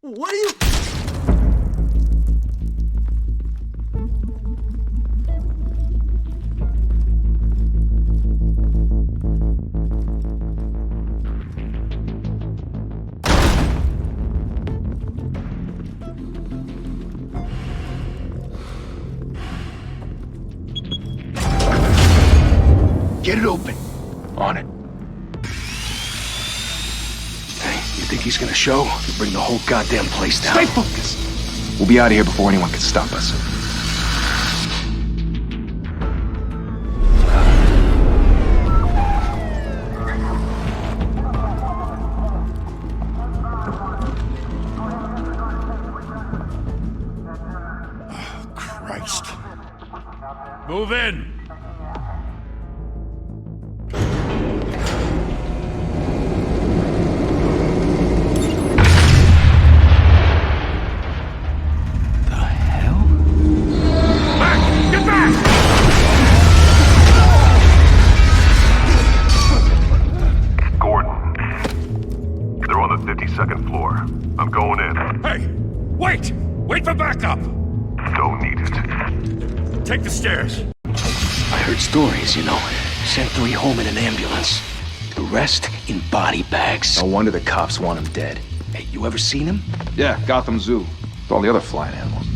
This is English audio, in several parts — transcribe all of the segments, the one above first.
What are you... Get it open. On it. Hey, you think he's gonna show? He'll bring the whole goddamn place down. Stay focused! We'll be out of here before anyone can stop us. Oh, Christ. Move in! Second floor. I'm going in. Hey! Wait! Wait for backup! Don't need it. Take the stairs. I heard stories, you know. Sent 3 home in an ambulance. The rest in body bags. No wonder the cops want him dead. Hey, you ever seen him? Yeah, Gotham Zoo. With all the other flying animals.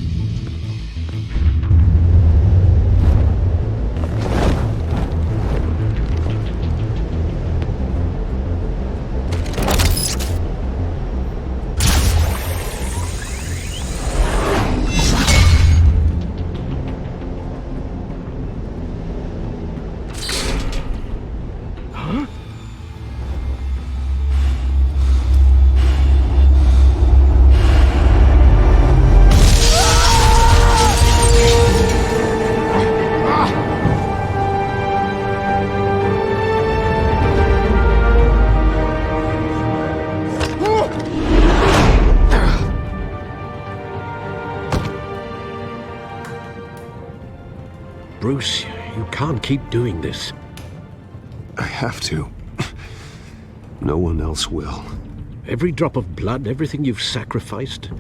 Bruce, you can't keep doing this. I have to. No one else will. Every drop of blood, everything you've sacrificed.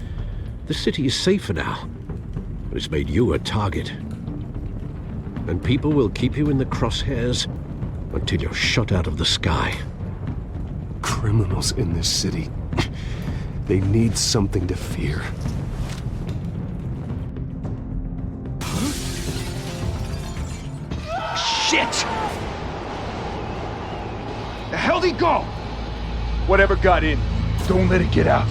The city is safer now. But it's made you a target. And people will keep you in the crosshairs until you're shot out of the sky. Criminals in this city. They need something to fear. Shit! The hell'd he go? Whatever got in, don't let it get out.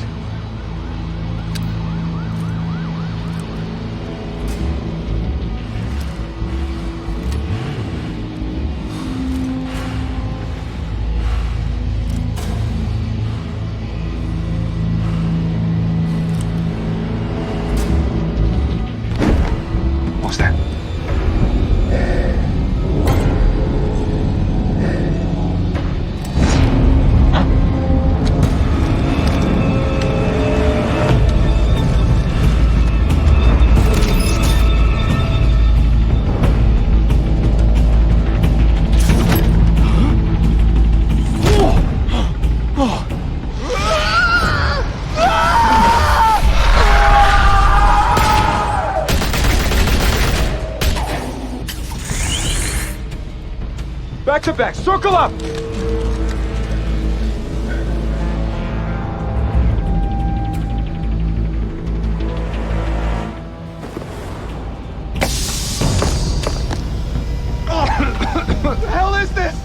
What's that? Back to back, circle up! What the hell is this?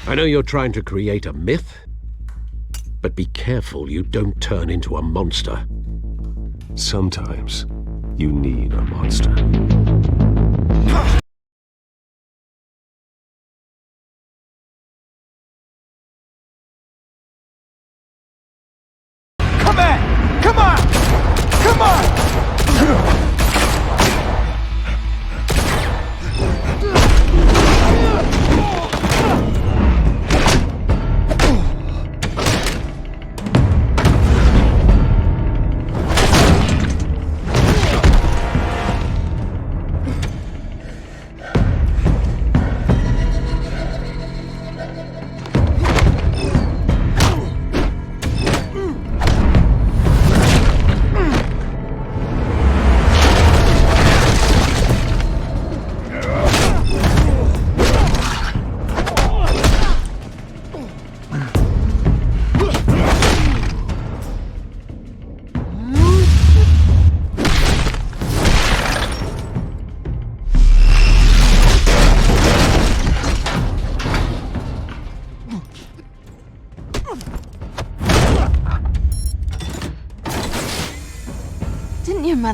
I know you're trying to create a myth, but be careful you don't turn into a monster. Sometimes you need a monster.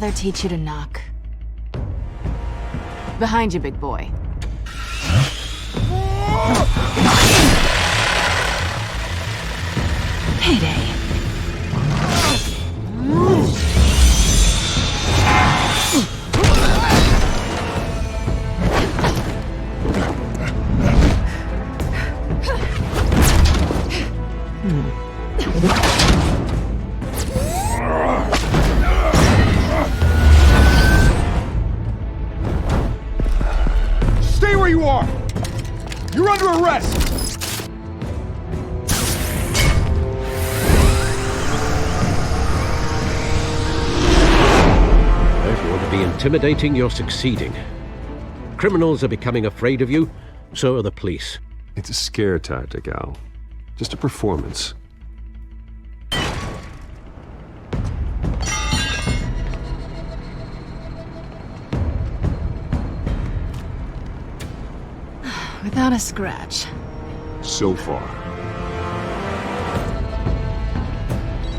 father teach you to knock? Behind you, big boy. Payday. Stay where you are! You're under arrest! If you want to be intimidating, you're succeeding. Criminals are becoming afraid of you, so are the police. It's a scare tactic, Al. Just a performance. Without a scratch. So far.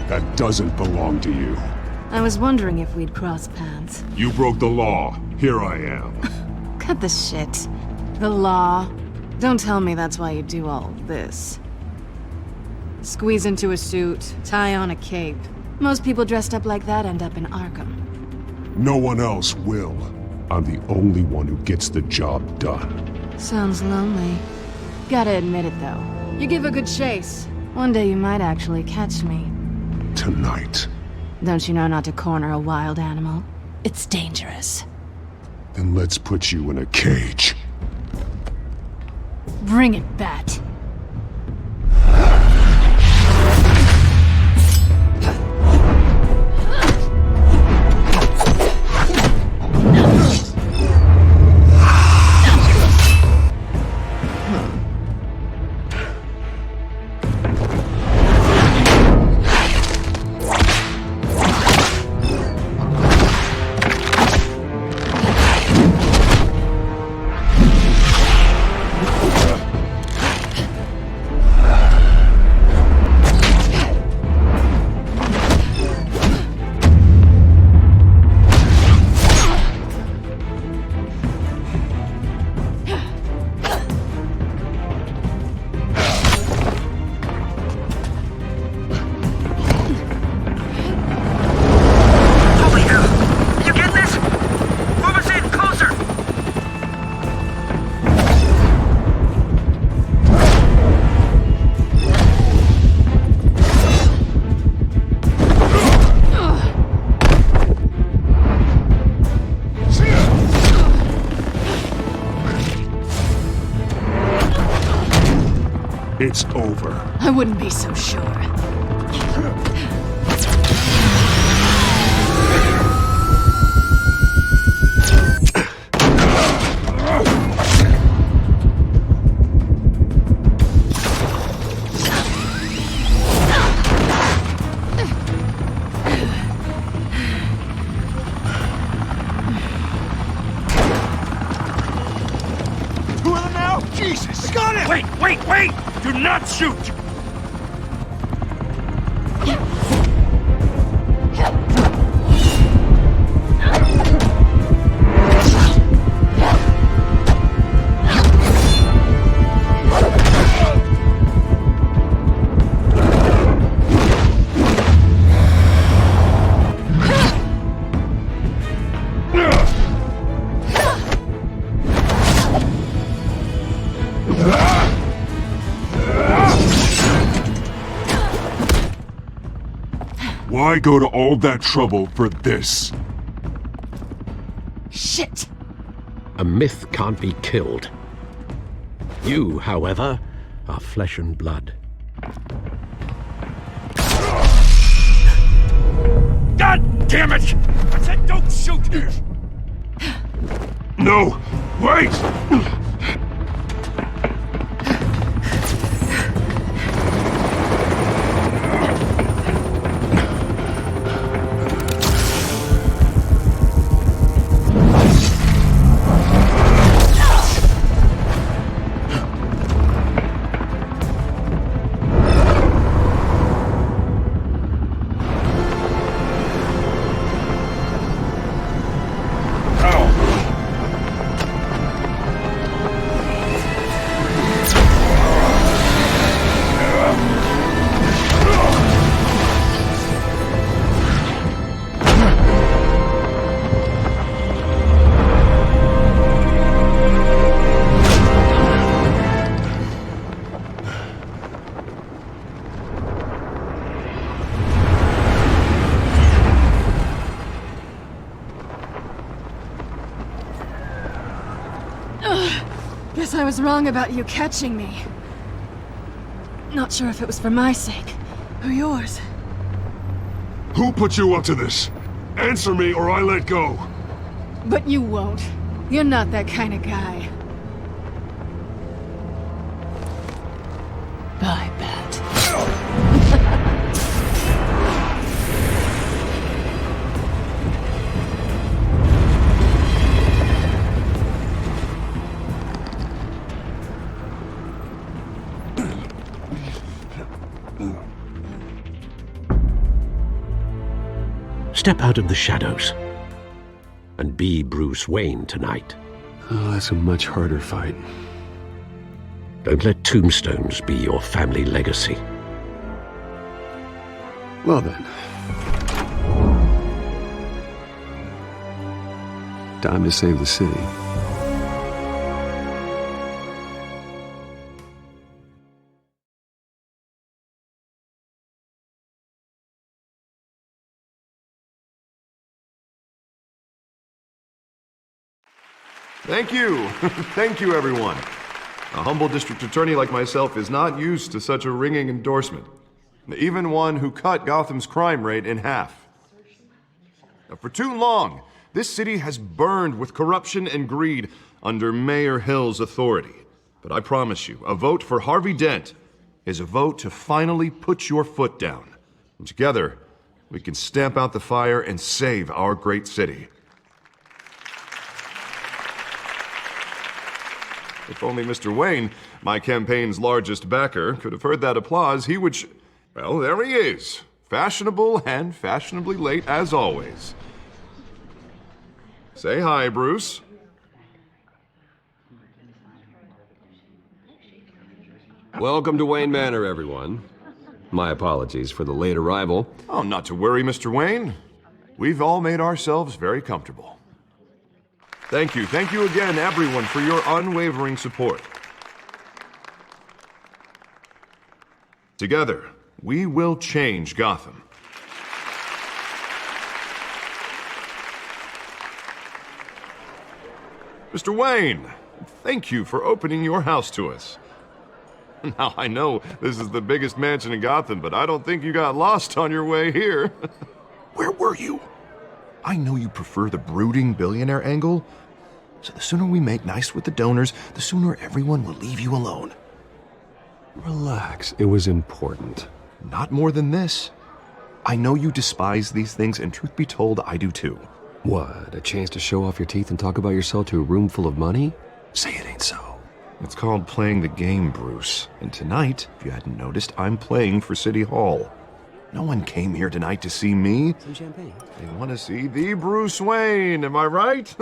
That doesn't belong to you. I was wondering if we'd cross paths. You broke the law. Here I am. Cut the shit. The law. Don't tell me that's why you do all this. Squeeze into a suit, tie on a cape. Most people dressed up like that end up in Arkham. No one else will. I'm the only one who gets the job done. Sounds lonely. Gotta admit it, though. You give a good chase. One day you might actually catch me. Tonight. Don't you know not to corner a wild animal? It's dangerous. Then let's put you in a cage. Bring it, Bat. It's over. I wouldn't be so sure. Two of them now? Jesus! Got it! Wait! Do not shoot! Why go to all that trouble for this? Shit! A myth can't be killed. You, however, are flesh and blood. God damn it! I said don't shoot! No! Wait! Guess I was wrong about you catching me. Not sure if it was for my sake, or yours. Who put you up to this? Answer me or I let go. But you won't. You're not that kind of guy. Bye, Bat. Step out of the shadows and be Bruce Wayne tonight. Oh, that's a much harder fight. Don't let tombstones be your family legacy. Well then. Time to save the city. Thank you. Thank you, everyone. A humble district attorney like myself is not used to such a ringing endorsement. Even one who cut Gotham's crime rate in half. For too long, this city has burned with corruption and greed under Mayor Hill's authority. But I promise you, a vote for Harvey Dent is a vote to finally put your foot down. And together, we can stamp out the fire and save our great city. If only Mr. Wayne, my campaign's largest backer, could have heard that applause, he would well, there he is. Fashionable and fashionably late as always. Say hi, Bruce. Welcome to Wayne Manor, everyone. My apologies for the late arrival. Oh, not to worry, Mr. Wayne. We've all made ourselves very comfortable. Thank you again, everyone, for your unwavering support. Together, we will change Gotham. Mr. Wayne, thank you for opening your house to us. Now, I know this is the biggest mansion in Gotham, but I don't think you got lost on your way here. Where were you? I know you prefer the brooding billionaire angle, so the sooner we make nice with the donors, the sooner everyone will leave you alone. Relax, it was important. Not more than this. I know you despise these things, and truth be told, I do too. What, a chance to show off your teeth and talk about yourself to a room full of money? Say it ain't so. It's called playing the game, Bruce. And tonight, if you hadn't noticed, I'm playing for City Hall. No one came here tonight to see me. Some champagne. They want to see the Bruce Wayne, am I right?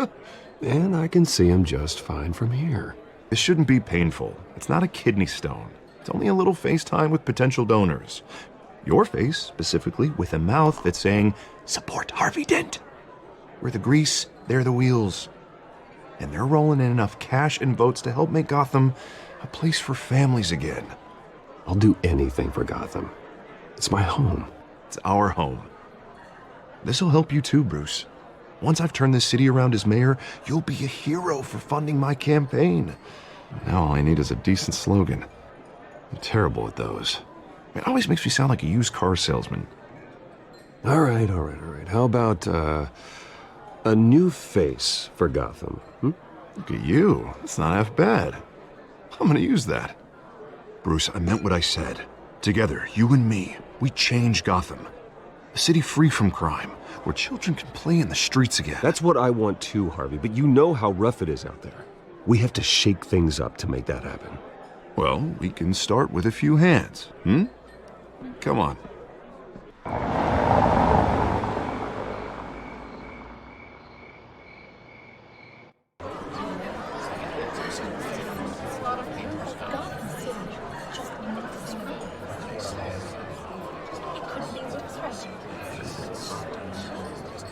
And I can see him just fine from here. This shouldn't be painful. It's not a kidney stone. It's only a little FaceTime with potential donors. Your face, specifically, with a mouth that's saying, support Harvey Dent. We're the grease, they're the wheels. And they're rolling in enough cash and votes to help make Gotham a place for families again. I'll do anything for Gotham. It's my home. It's our home. This'll help you too, Bruce. Once I've turned this city around as mayor, you'll be a hero for funding my campaign. Now all I need is a decent slogan. I'm terrible at those. It always makes me sound like a used car salesman. All right. How about, a new face for Gotham? Look at you. That's not half bad. I'm gonna use that. Bruce, I meant what I said. Together, you and me, we change Gotham. A city free from crime, where children can play in the streets again. That's what I want too, Harvey, but you know how rough it is out there. We have to shake things up to make that happen. Well, we can start with a few hands, Come on.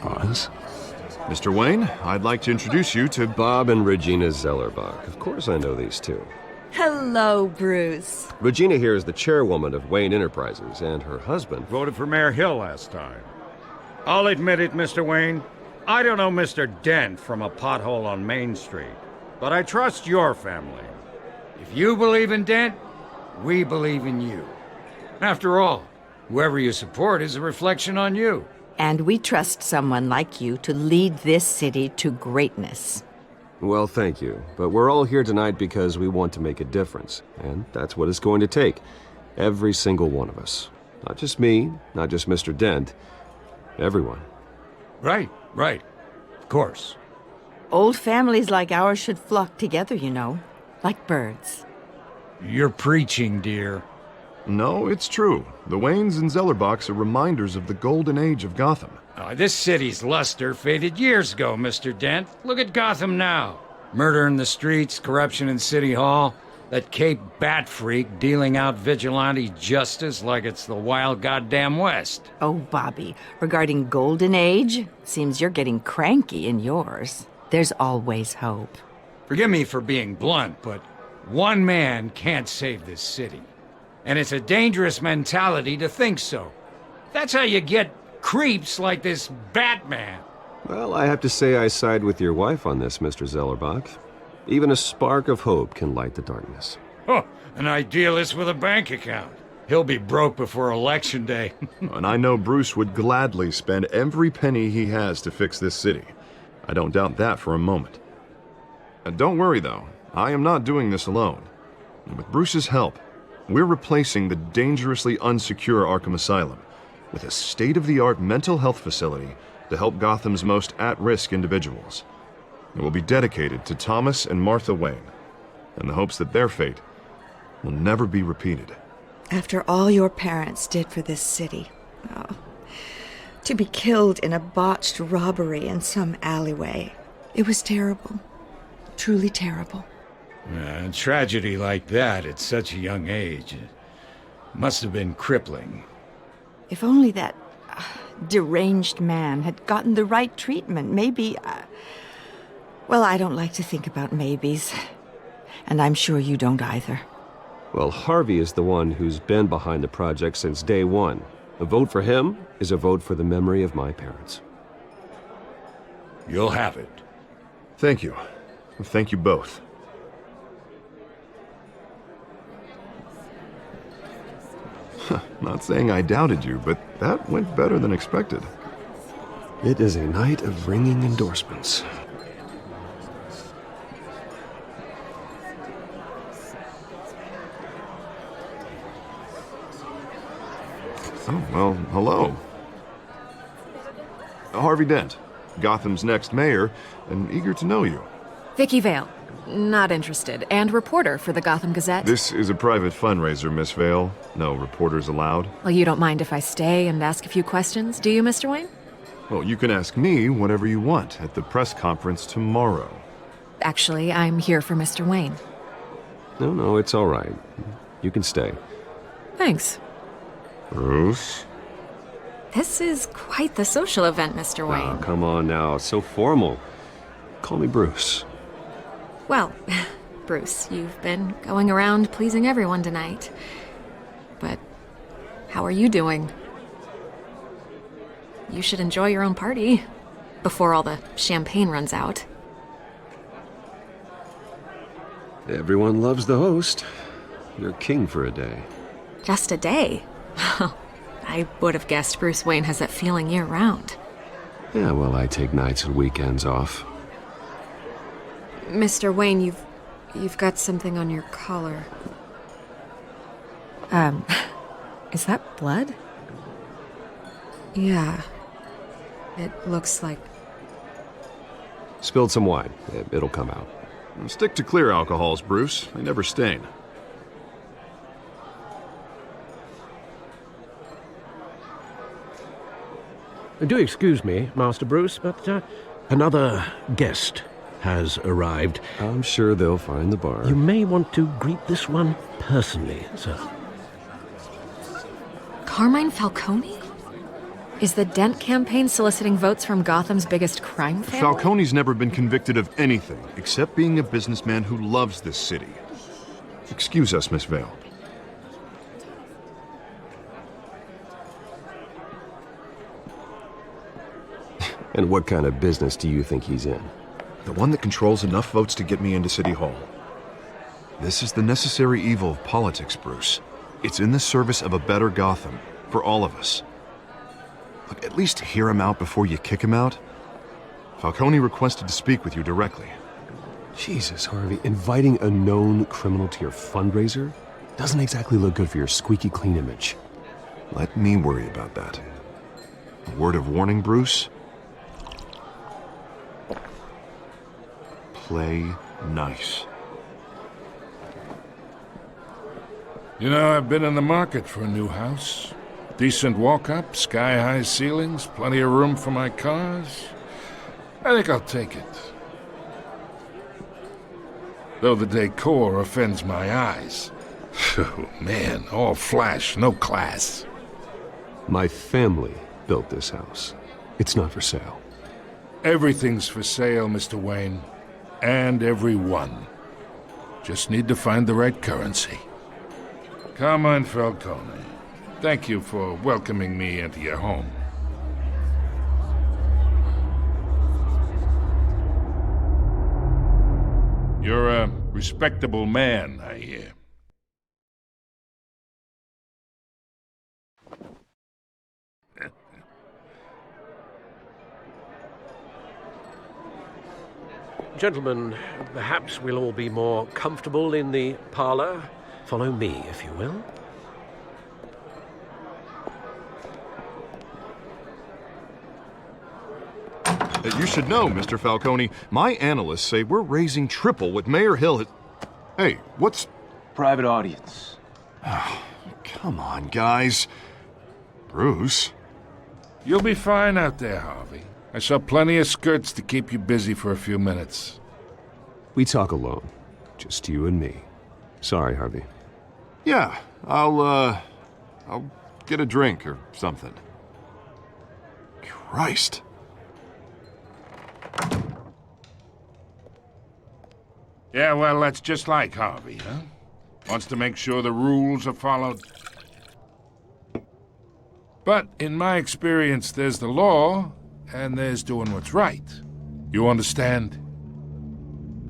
Pause. Mr. Wayne, I'd like to introduce you to Bob and Regina Zellerbach. Of course I know these two. Hello, Bruce. Regina here is the chairwoman of Wayne Enterprises, and her husband... Voted for Mayor Hill last time. I'll admit it, Mr. Wayne. I don't know Mr. Dent from a pothole on Main Street. but I trust your family. If you believe in Dent, we believe in you. After all, whoever you support is a reflection on you. And we trust someone like you to lead this city to greatness. Well, thank you. But we're all here tonight because we want to make a difference. And that's what it's going to take. Every single one of us. Not just me, not just Mr. Dent. Everyone. Right. Of course. Old families like ours should flock together, you know. Like birds. You're preaching, dear. No, it's true. The Waynes and Zellerbachs are reminders of the golden age of Gotham. This city's luster faded years ago, Mr. Dent. Look at Gotham now. Murder in the streets, corruption in City Hall, that Cape Bat freak dealing out vigilante justice like it's the wild goddamn West. Oh, Bobby, regarding Golden Age, seems you're getting cranky in yours. There's always hope. Forgive me for being blunt, but one man can't save this city. And it's a dangerous mentality to think so. That's how you get creeps like this Batman. Well, I have to say I side with your wife on this, Mr. Zellerbach. Even a spark of hope can light the darkness. Oh, an idealist with a bank account. He'll be broke before Election Day. And I know Bruce would gladly spend every penny he has to fix this city. I don't doubt that for a moment. And don't worry, though. I am not doing this alone. And with Bruce's help, we're replacing the dangerously unsecure Arkham Asylum with a state-of-the-art mental health facility to help Gotham's most at-risk individuals. It will be dedicated to Thomas and Martha Wayne, in the hopes that their fate will never be repeated. After all your parents did for this city, to be killed in a botched robbery in some alleyway, it was terrible. Truly terrible. A tragedy like that at such a young age must have been crippling. If only that deranged man had gotten the right treatment, maybe... well, I don't like to think about maybes. And I'm sure you don't either. Well, Harvey is the one who's been behind the project since day one. A vote for him is a vote for the memory of my parents. You'll have it. Thank you. Thank you both. Not saying I doubted you, but that went better than expected. It is a night of ringing endorsements. Oh, well, hello. Harvey Dent, Gotham's next mayor, and eager to know you. Vicky Vale. Not interested. And reporter for the Gotham Gazette. This is a private fundraiser, Miss Vale. No reporters allowed. Well, you don't mind if I stay and ask a few questions, do you, Mr. Wayne? Well, you can ask me whatever you want at the press conference tomorrow. Actually, I'm here for Mr. Wayne. No, it's all right. You can stay. Thanks. Bruce? This is quite the social event, Mr. Wayne. Oh, come on now. So formal. Call me Bruce. Well, Bruce, you've been going around pleasing everyone tonight. But how are you doing? You should enjoy your own party before all the champagne runs out. Everyone loves the host. You're king for a day. Just a day? I would have guessed Bruce Wayne has that feeling year-round. Yeah, well, I take nights and weekends off. Mr. Wayne, you've got something on your collar. Is that blood? Yeah. It looks like... Spilled some wine. It'll come out. Stick to clear alcohols, Bruce. They never stain. Do excuse me, Master Bruce, but another guest has arrived. I'm sure they'll find the bar. You may want to greet this one personally, sir. Carmine Falcone? Is the Dent campaign soliciting votes from Gotham's biggest crime family? Falcone's never been convicted of anything except being a businessman who loves this city. Excuse us, Miss Vale. And what kind of business do you think he's in? The one that controls enough votes to get me into City Hall. This is the necessary evil of politics, Bruce. It's in the service of a better Gotham, for all of us. Look, at least hear him out before you kick him out. Falcone requested to speak with you directly. Jesus, Harvey, inviting a known criminal to your fundraiser doesn't exactly look good for your squeaky clean image. Let me worry about that. A word of warning, Bruce? Play nice. You know, I've been in the market for a new house. Decent walk-up, sky-high ceilings, plenty of room for my cars. I think I'll take it. Though the decor offends my eyes. Oh, man, all flash, no class. My family built this house. It's not for sale. Everything's for sale, Mr. Wayne. And everyone. Just need to find the right currency. Carmine Falcone, thank you for welcoming me into your home. You're a respectable man, I hear. Gentlemen, perhaps we'll all be more comfortable in the parlor. Follow me, if you will. You should know, Mr. Falcone, my analysts say we're raising triple what Mayor Hill had... Hey, what's... Private audience. Oh, come on, guys. Bruce? You'll be fine out there, Harvey. I saw plenty of skirts to keep you busy for a few minutes. We talk alone. Just you and me. Sorry, Harvey. Yeah, I'll get a drink or something. Christ. Yeah, well, that's just like Harvey, huh? Wants to make sure the rules are followed. But in my experience, there's the law, and there's doing what's right. You understand?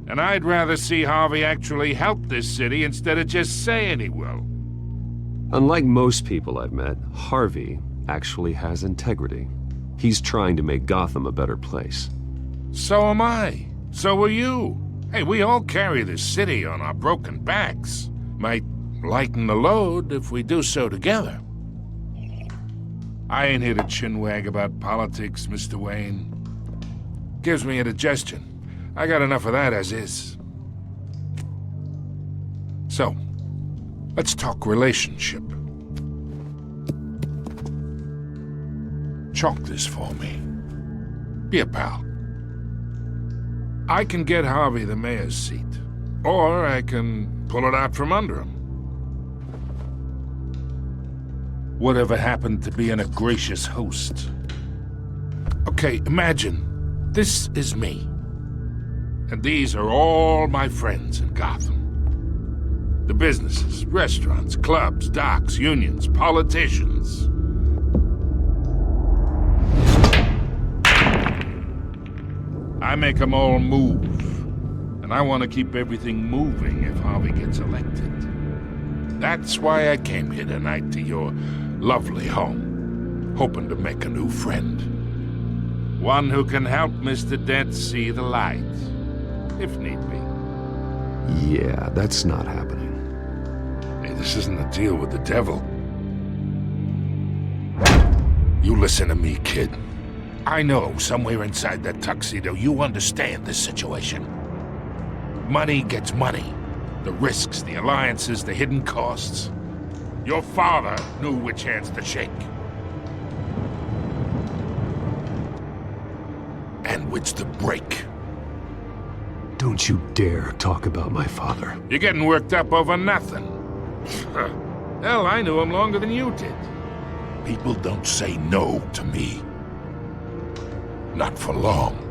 And I'd rather see Harvey actually help this city instead of just saying he will. Unlike most people I've met, Harvey actually has integrity. He's trying to make Gotham a better place. So am I. So are you. Hey, we all carry this city on our broken backs. Might lighten the load if we do so together. I ain't here to chinwag about politics, Mr. Wayne. Gives me indigestion. I got enough of that as is. So, let's talk relationship. Chalk this for me. Be a pal. I can get Harvey the mayor's seat, or I can pull it out from under him. Whatever happened to being a gracious host? Okay, imagine, this is me. And these are all my friends in Gotham. The businesses, restaurants, clubs, docks, unions, politicians. I make them all move. And I want to keep everything moving if Harvey gets elected. That's why I came here tonight to your lovely home, hoping to make a new friend. One who can help Mr. Dent see the light, if need be. Yeah, that's not happening. Hey, this isn't a deal with the devil. You listen to me, kid. I know somewhere inside that tuxedo you understand this situation. Money gets money. The risks, the alliances, the hidden costs. Your father knew which hands to shake. And which to break. Don't you dare talk about my father. You're getting worked up over nothing. Hell, I knew him longer than you did. People don't say no to me. Not for long.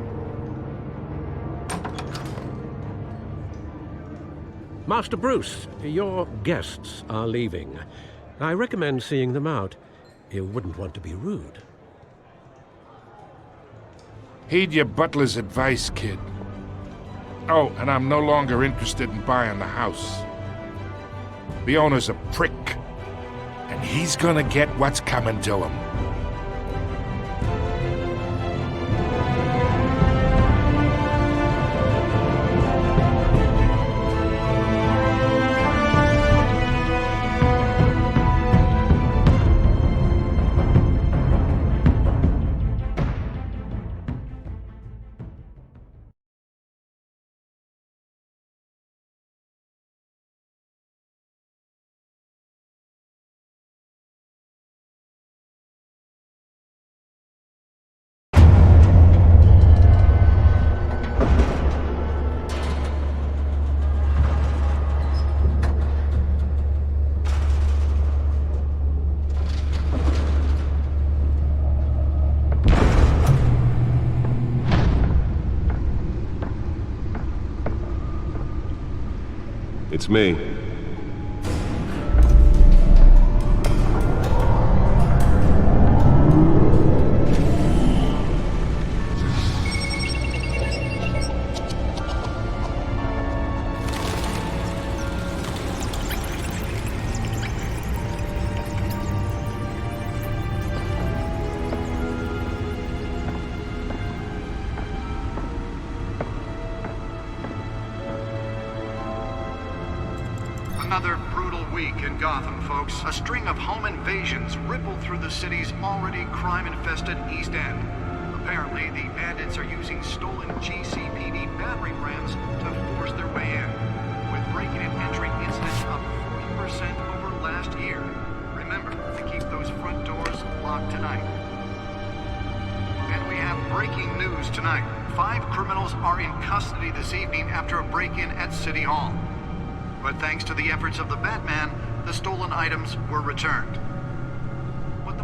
Master Bruce, your guests are leaving. I recommend seeing them out. You wouldn't want to be rude. Heed your butler's advice, kid. Oh, and I'm no longer interested in buying the house. The owner's a prick, and he's gonna get what's coming to him. It's me. Another brutal week in Gotham, folks. A string of home invasions rippled through the city's already crime-infested East End. Apparently, the bandits are using stolen GCPD battering rams to force their way in, with break-in and entry incidents up 40% over last year. Remember to keep those front doors locked tonight. And we have breaking news tonight. 5 criminals are in custody this evening after a break-in at City Hall. But thanks to the efforts of the Batman, the stolen items were returned.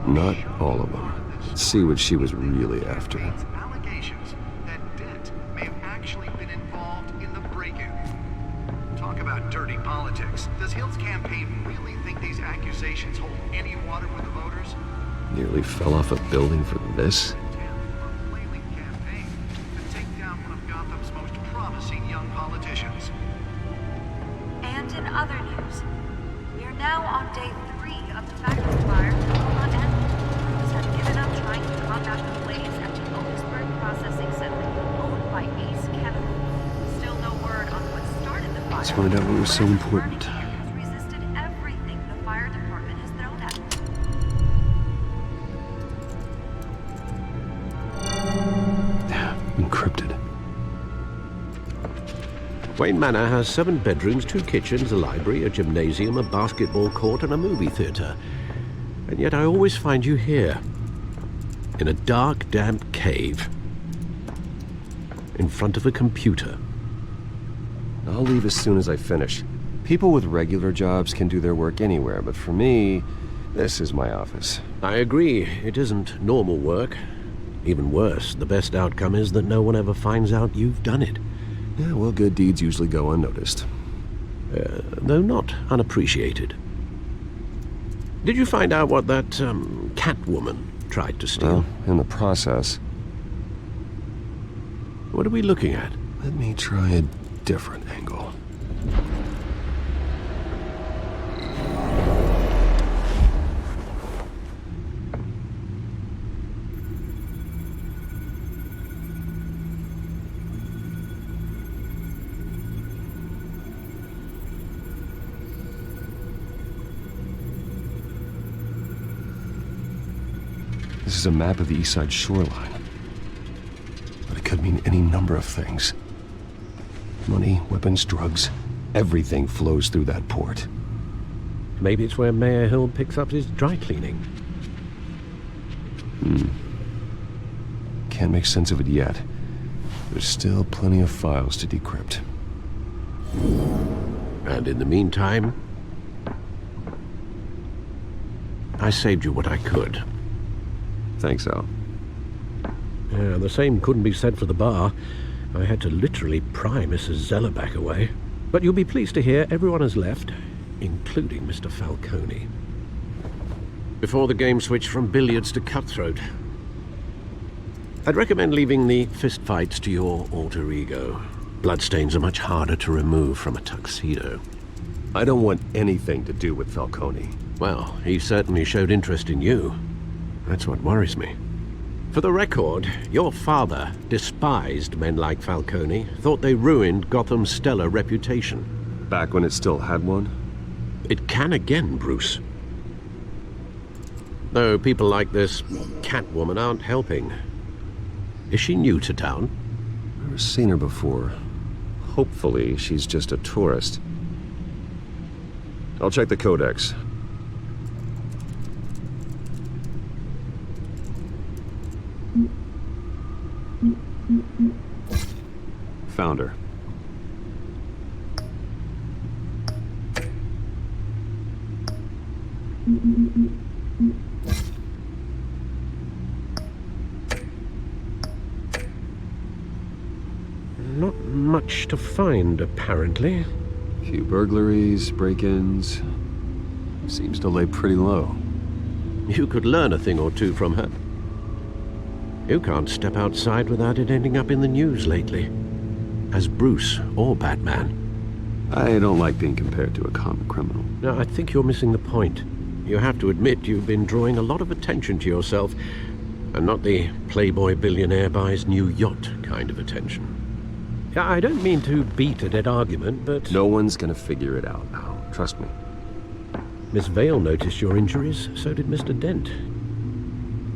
Not all of them. Let's see what she was really after. Allegations that Dent may have actually been involved in the break-in. Talk about dirty politics. Does Hill's campaign really think these accusations hold any water with the voters? Nearly fell off a building for this? Campaign to take down one of Gotham's most promising young politicians. And in other news, we are now on day 3 of the factory fire will not end. Crews have given up trying to combat the blaze at the Otisburg Processing Center, owned by Ace Chemical. Still no word on what started the fire. Let's find out what was so important. Has resisted everything the fire department has thrown at it. Encrypted. Wayne Manor has 7 bedrooms, 2 kitchens, a library, a gymnasium, a basketball court, and a movie theater. And yet I always find you here, in a dark, damp cave, in front of a computer. I'll leave as soon as I finish. People with regular jobs can do their work anywhere, but for me, this is my office. I agree. It isn't normal work. Even worse, the best outcome is that no one ever finds out you've done it. Yeah, well, good deeds usually go unnoticed. Though not unappreciated. Did you find out what that, Catwoman tried to steal? Well, in the process. What are we looking at? Let me try a different angle. This is a map of the East Side shoreline. But it could mean any number of things. Money, weapons, drugs, everything flows through that port. Maybe it's where Mayor Hill picks up his dry cleaning. Can't make sense of it yet. There's still plenty of files to decrypt. And in the meantime, I saved you what I could. Thanks, Al. Yeah, the same couldn't be said for the bar. I had to literally pry Mrs. Zeller back away. But you'll be pleased to hear everyone has left, including Mr. Falcone. Before the game switched from billiards to cutthroat. I'd recommend leaving the fistfights to your alter ego. Bloodstains are much harder to remove from a tuxedo. I don't want anything to do with Falcone. Well, he certainly showed interest in you. That's what worries me. For the record, your father despised men like Falcone, thought they ruined Gotham's stellar reputation. Back when it still had one? It can again, Bruce. Though people like this Catwoman aren't helping. Is she new to town? Never seen her before. Hopefully, she's just a tourist. I'll check the codex. Found her. Not much to find, apparently. Few burglaries, break-ins. Seems to lay pretty low. You could learn a thing or two from her. You can't step outside without it ending up in the news lately. As Bruce or Batman. I don't like being compared to a common criminal. No, I think you're missing the point. You have to admit you've been drawing a lot of attention to yourself, and not the playboy billionaire buys new yacht kind of attention. I don't mean to beat a dead argument, but... No one's gonna figure it out now. Trust me. Miss Vale noticed your injuries, so did Mr. Dent.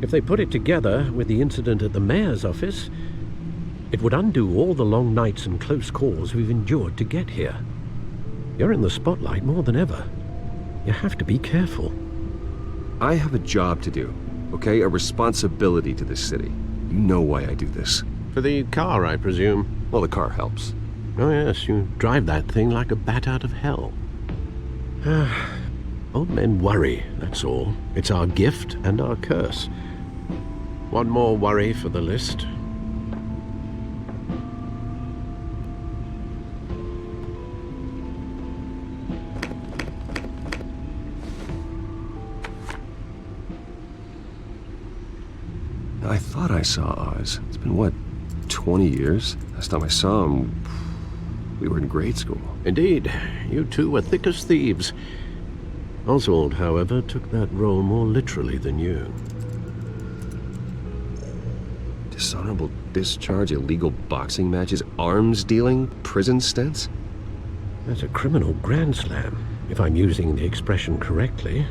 If they put it together with the incident at the mayor's office, it would undo all the long nights and close calls we've endured to get here. You're in the spotlight more than ever. You have to be careful. I have a job to do, okay? A responsibility to this city. You know why I do this. For the car, I presume. Well, the car helps. Oh yes, you drive that thing like a bat out of hell. Old men worry, that's all. It's our gift and our curse. One more worry for the list. I thought I saw Oz. It's been, what, 20 years? Last time I saw him, we were in grade school. Indeed. You two were thick as thieves. Oswald, however, took that role more literally than you. Dishonorable discharge, illegal boxing matches, arms dealing, prison stints? That's a criminal grand slam, if I'm using the expression correctly.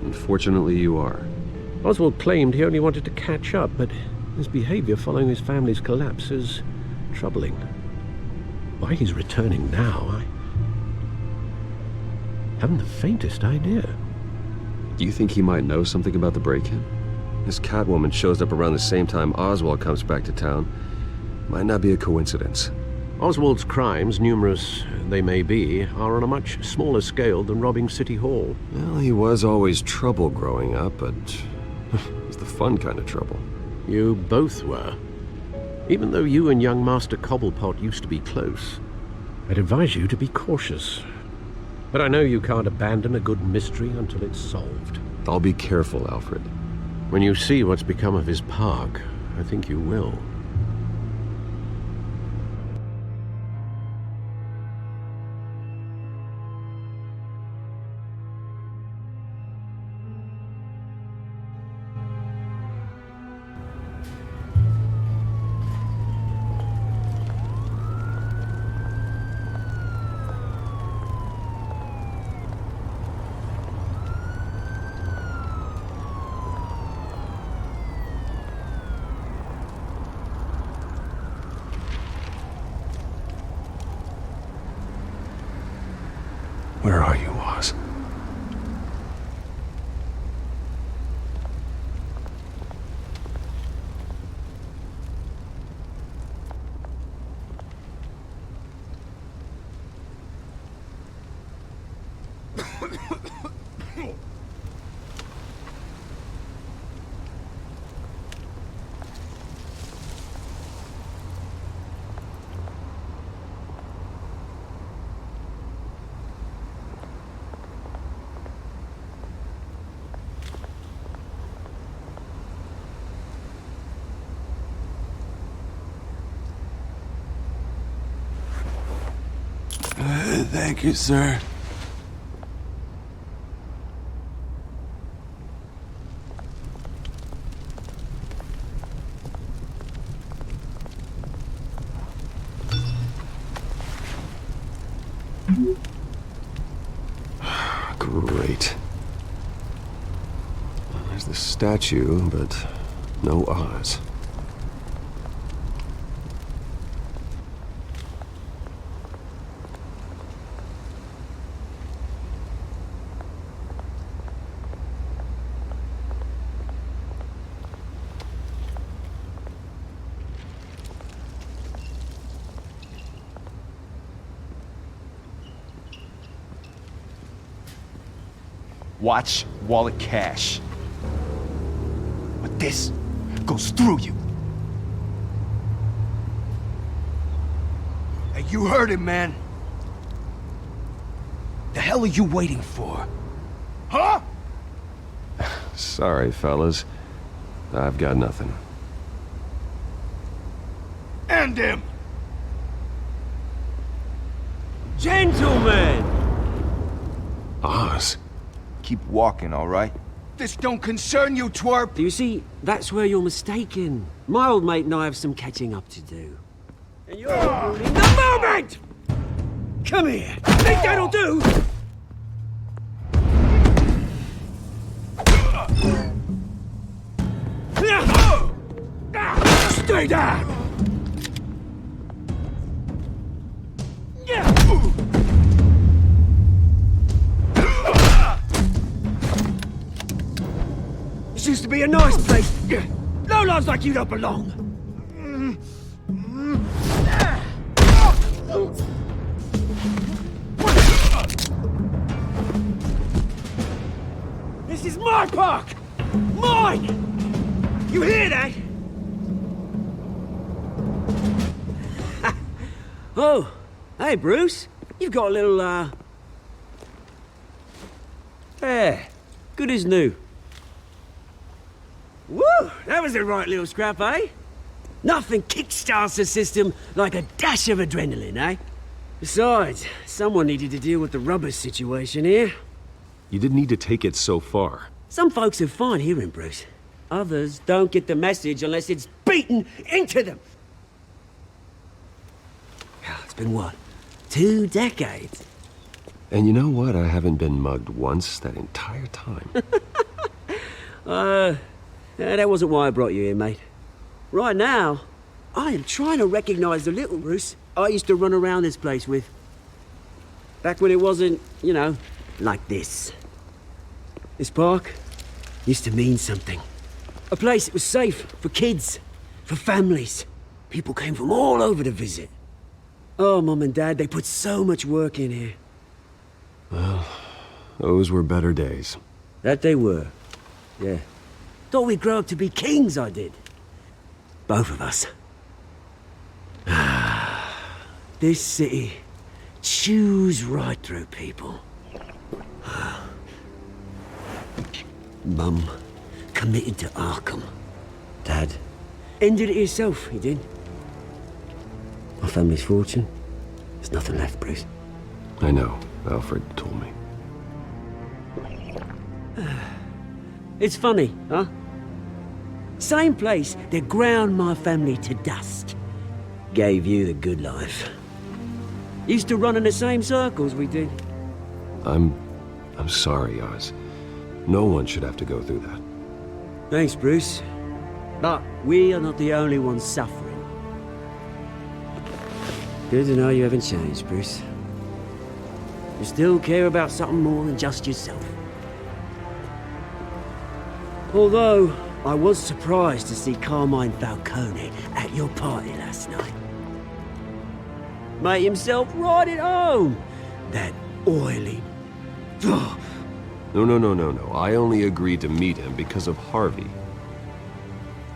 Unfortunately, you are. Oswald claimed he only wanted to catch up, but his behavior following his family's collapse is troubling. Why he's returning now, I haven't the faintest idea. Do you think he might know something about the break-in? This Catwoman shows up around the same time Oswald comes back to town. Might not be a coincidence. Oswald's crimes, numerous they may be, are on a much smaller scale than robbing City Hall. Well, he was always trouble growing up, but it was the fun kind of trouble. You both were. Even though you and young Master Cobblepot used to be close, I'd advise you to be cautious. But I know you can't abandon a good mystery until it's solved. I'll be careful, Alfred. When you see what's become of his park, I think you will. Where are you, Oz? Thank you, sir. Great. There's the statue, but no Oz. Watch wallet cash. But this goes through you. Hey, you heard him, man. The hell are you waiting for? Huh? Sorry, fellas. I've got nothing. End him! Gentlemen! Oz? Keep walking, all right? This don't concern you, twerp! You see, that's where you're mistaken. My old mate and I have some catching up to do. And you're ruining the moment! Come here! Think that'll do? Stay down! This used to be a nice place. No lives like you don't belong. This is my park! Mine! You hear that? Oh, hey Bruce. You've got a little, Yeah, good as new. Woo! That was a right little scrap, eh? Nothing kickstarts the system like a dash of adrenaline, eh? Besides, someone needed to deal with the rubber situation here. You didn't need to take it so far. Some folks are fine hearing, Bruce. Others don't get the message unless it's beaten into them. It's been what? 2 decades? And you know what? I haven't been mugged once that entire time. That wasn't why I brought you here, mate. Right now, I am trying to recognize the little Bruce I used to run around this place with. Back when it wasn't, you know, like this. This park used to mean something. A place that was safe for kids, for families. People came from all over to visit. Oh, Mum and Dad, they put so much work in here. Well, those were better days. That they were, yeah. Thought we'd grow up to be kings, I did. Both of us. This city chews right through people. Mum committed to Arkham. Dad ended it himself, he did. My family's fortune, there's nothing left, Bruce. I know. Alfred told me. It's funny, huh? Same place that ground my family to dust. Gave you the good life. Used to run in the same circles we did. I'm sorry, Oz. No one should have to go through that. Thanks, Bruce. But we are not the only ones suffering. Good to know you haven't changed, Bruce. You still care about something more than just yourself. Although, I was surprised to see Carmine Falcone at your party last night. Made himself right at home. That oily... Ugh. No. I only agreed to meet him because of Harvey.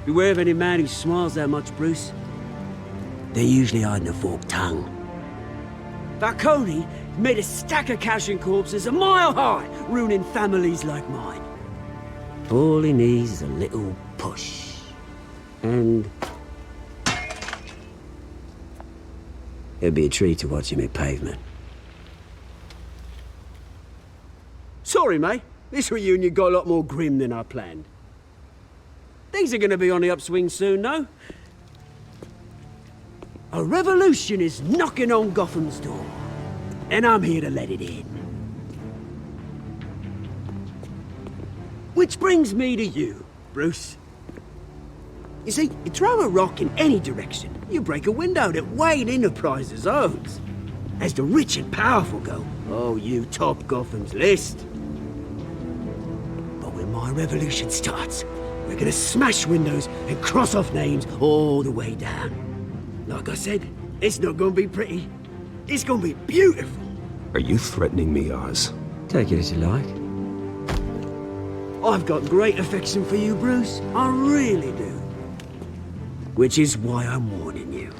Beware of any man who smiles that much, Bruce. They're usually hiding a forked tongue. Falcone made a stack of cash and corpses a mile high, ruining families like mine. All he needs is a little push. And... it'd be a treat to watch him hit pavement. Sorry, mate. This reunion got a lot more grim than I planned. Things are gonna be on the upswing soon, though. A revolution is knocking on Gotham's door, and I'm here to let it in. Which brings me to you, Bruce. You see, you throw a rock in any direction, you break a window that Wayne Enterprises owns. As the rich and powerful go, oh, you top Gotham's list. But when my revolution starts, we're gonna smash windows and cross off names all the way down. Like I said, it's not gonna be pretty. It's gonna be beautiful. Are you threatening me, Oz? Take it as you like. I've got great affection for you, Bruce. I really do. Which is why I'm warning you.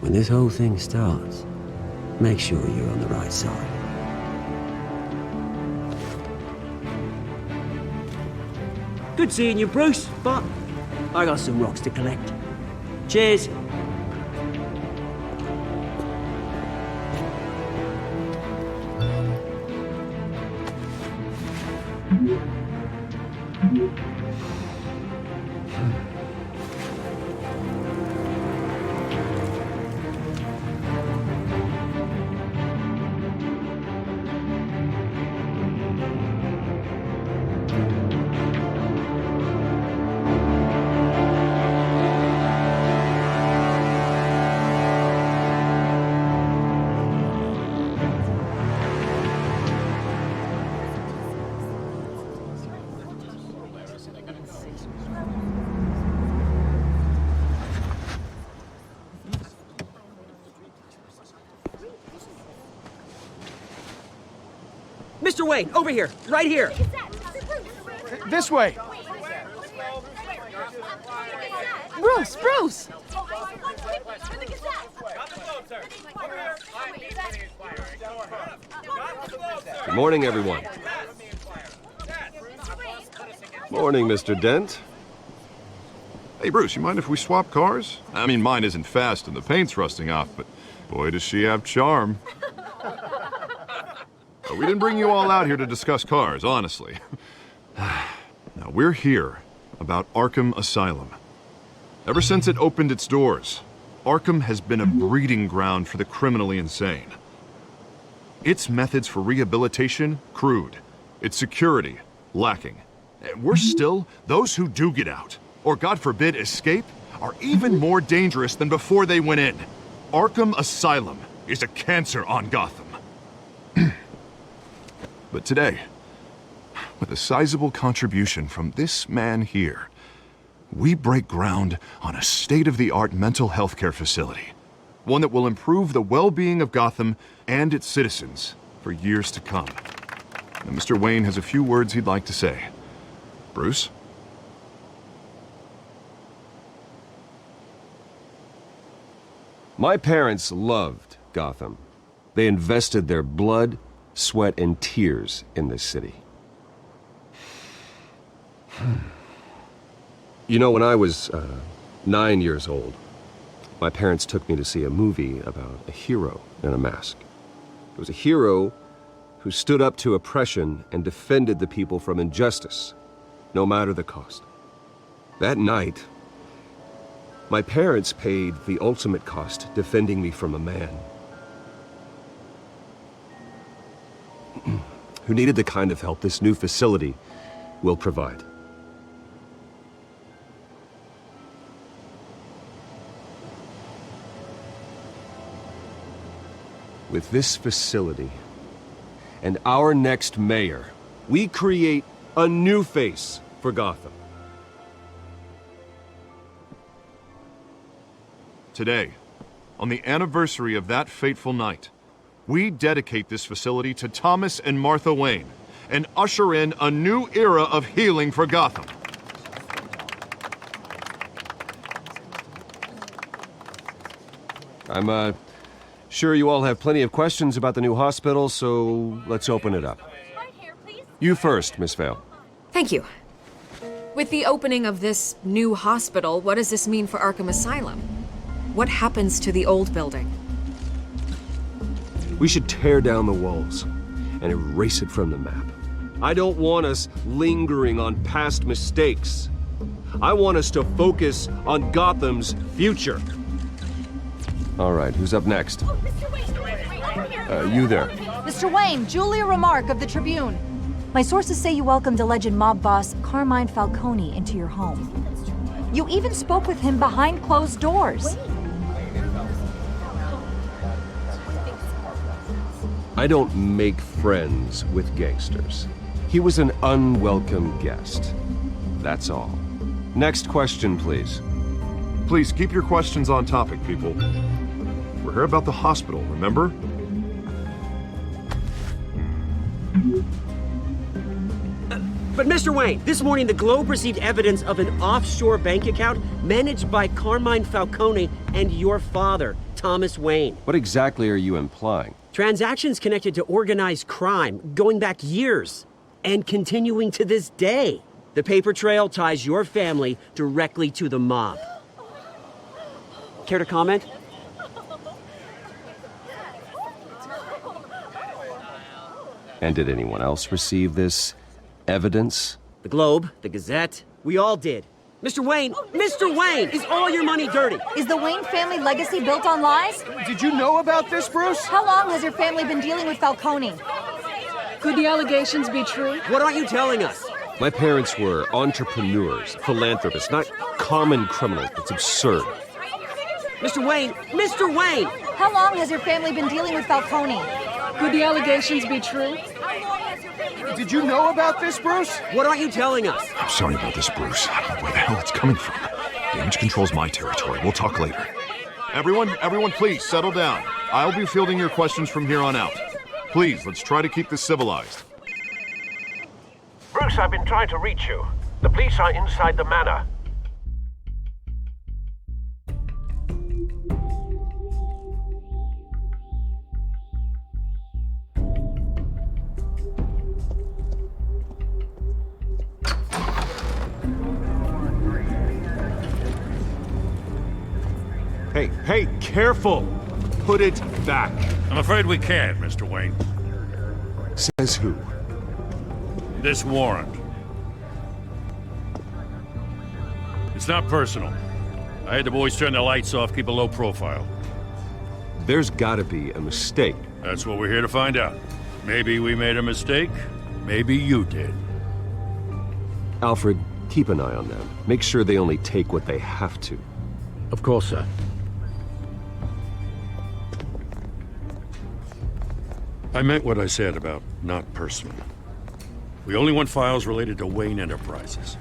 When this whole thing starts, make sure you're on the right side. Good seeing you, Bruce, but I got some rocks to collect. Cheers. Mr. Wayne, over here, right here. This way. Bruce! Good morning, everyone. Morning, Mr. Dent. Hey, Bruce, you mind if we swap cars? I mean, mine isn't fast and the paint's rusting off, but boy, does she have charm. We didn't bring you all out here to discuss cars, honestly. Now, we're here about Arkham Asylum. Ever since it opened its doors, Arkham has been a breeding ground for the criminally insane. Its methods for rehabilitation, crude. Its security, lacking. And worse still, those who do get out, or God forbid escape, are even more dangerous than before they went in. Arkham Asylum is a cancer on Gotham. But today, with a sizable contribution from this man here, we break ground on a state-of-the-art mental health care facility. One that will improve the well-being of Gotham and its citizens for years to come. Now, Mr. Wayne has a few words he'd like to say. Bruce? My parents loved Gotham. They invested their blood, sweat, and tears in this city. You know, when I was 9 years old, my parents took me to see a movie about a hero in a mask. It was a hero who stood up to oppression and defended the people from injustice, no matter the cost. That night, my parents paid the ultimate cost defending me from a man who needed the kind of help this new facility will provide. With this facility and our next mayor, we create a new face for Gotham. Today, on the anniversary of that fateful night, we dedicate this facility to Thomas and Martha Wayne and usher in a new era of healing for Gotham. I'm sure you all have plenty of questions about the new hospital, so let's open it up. You first, Miss Vale. Thank you. With the opening of this new hospital, what does this mean for Arkham Asylum? What happens to the old building? We should tear down the walls and erase it from the map. I don't want us lingering on past mistakes. I want us to focus on Gotham's future. All right, who's up next? You there. Mr. Wayne, Julia Remark of the Tribune. My sources say you welcomed alleged mob boss Carmine Falcone into your home. You even spoke with him behind closed doors. I don't make friends with gangsters. He was an unwelcome guest. That's all. Next question, please. Please keep your questions on topic, people. We're here about the hospital, remember? But Mr. Wayne, this morning the Globe received evidence of an offshore bank account managed by Carmine Falcone and your father, Thomas Wayne. What exactly are you implying? Transactions connected to organized crime going back years and continuing to this day. The paper trail ties your family directly to the mob. Care to comment? And did anyone else receive this evidence? The Globe, the Gazette, we all did. Mr. Wayne, is all your money dirty? Is the Wayne family legacy built on lies? Did you know about this, Bruce? How long has your family been dealing with Falcone? Could the allegations be true? What aren't you telling us? My parents were entrepreneurs, philanthropists, not common criminals. It's absurd. Mr. Wayne! How long has your family been dealing with Falcone? Could the allegations be true? Did you know about this, Bruce? What aren't you telling us? I'm sorry about this, Bruce. I don't know where the hell it's coming from. Damage control's my territory. We'll talk later. Everyone, please settle down. I'll be fielding your questions from here on out. Please, let's try to keep this civilized. Bruce, I've been trying to reach you. The police are inside the manor. Hey, careful! Put it back. I'm afraid we can't, Mr. Wayne. Says who? This warrant. It's not personal. I had the boys turn the lights off, keep a low profile. There's gotta be a mistake. That's what we're here to find out. Maybe we made a mistake. Maybe you did. Alfred, keep an eye on them. Make sure they only take what they have to. Of course, sir. I meant what I said about not personal. We only want files related to Wayne Enterprises.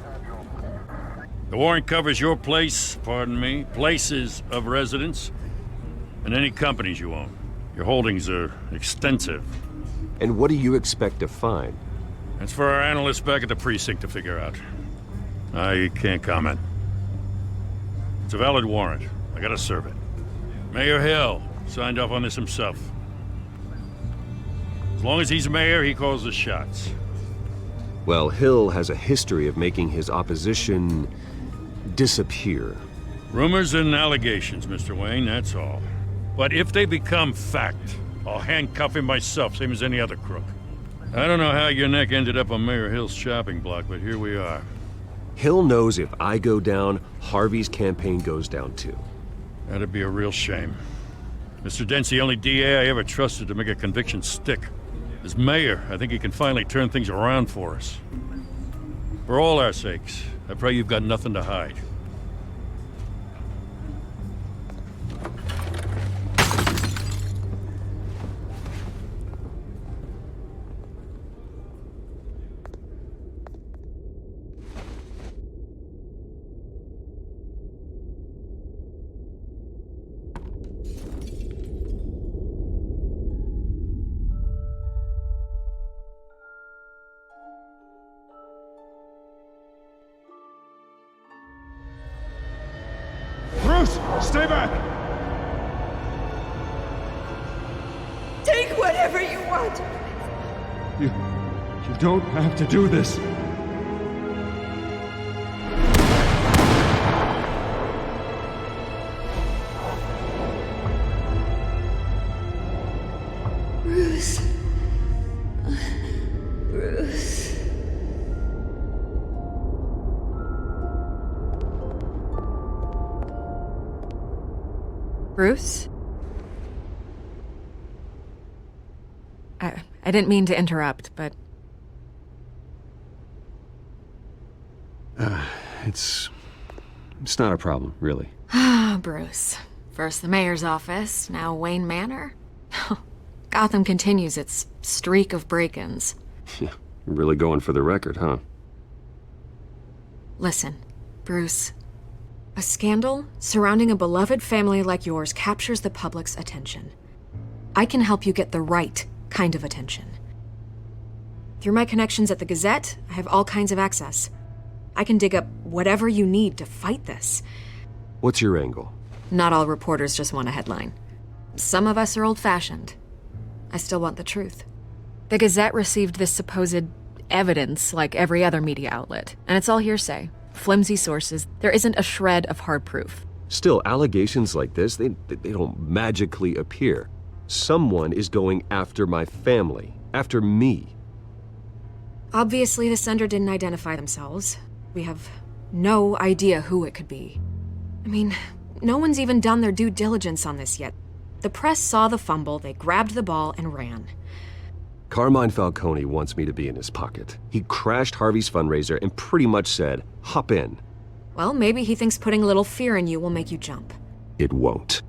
The warrant covers your place, pardon me, places of residence, and any companies you own. Your holdings are extensive. And what do you expect to find? That's for our analysts back at the precinct to figure out. I can't comment. It's a valid warrant. I gotta serve it. Mayor Hill signed off on this himself. As long as he's mayor, he calls the shots. Well, Hill has a history of making his opposition disappear. Rumors and allegations, Mr. Wayne, that's all. But if they become fact, I'll handcuff him myself, same as any other crook. I don't know how your neck ended up on Mayor Hill's shopping block, but here we are. Hill knows if I go down, Harvey's campaign goes down too. That'd be a real shame. Mr. Dent's the only DA I ever trusted to make a conviction stick. As mayor, I think he can finally turn things around for us. For all our sakes, I pray you've got nothing to hide. Stay back! Take whatever you want. You don't have to do this. Bruce. Bruce? I didn't mean to interrupt, but... It's not a problem, really. Ah, Bruce. First the mayor's office, now Wayne Manor. Gotham continues its streak of break-ins. Yeah, really going for the record, huh? Listen, Bruce. A scandal surrounding a beloved family like yours captures the public's attention. I can help you get the right kind of attention. Through my connections at the Gazette, I have all kinds of access. I can dig up whatever you need to fight this. What's your angle? Not all reporters just want a headline. Some of us are old-fashioned. I still want the truth. The Gazette received this supposed evidence like every other media outlet, and it's all hearsay. Flimsy sources. There isn't a shred of hard proof. Still, allegations like this, they don't magically appear. Someone is going after my family, after me. Obviously, the sender didn't identify themselves. We have no idea who it could be. I mean, no one's even done their due diligence on this yet. The press saw the fumble, they grabbed the ball and ran. Carmine Falcone wants me to be in his pocket. He crashed Harvey's fundraiser and pretty much said, hop in. Well, maybe he thinks putting a little fear in you will make you jump. It won't.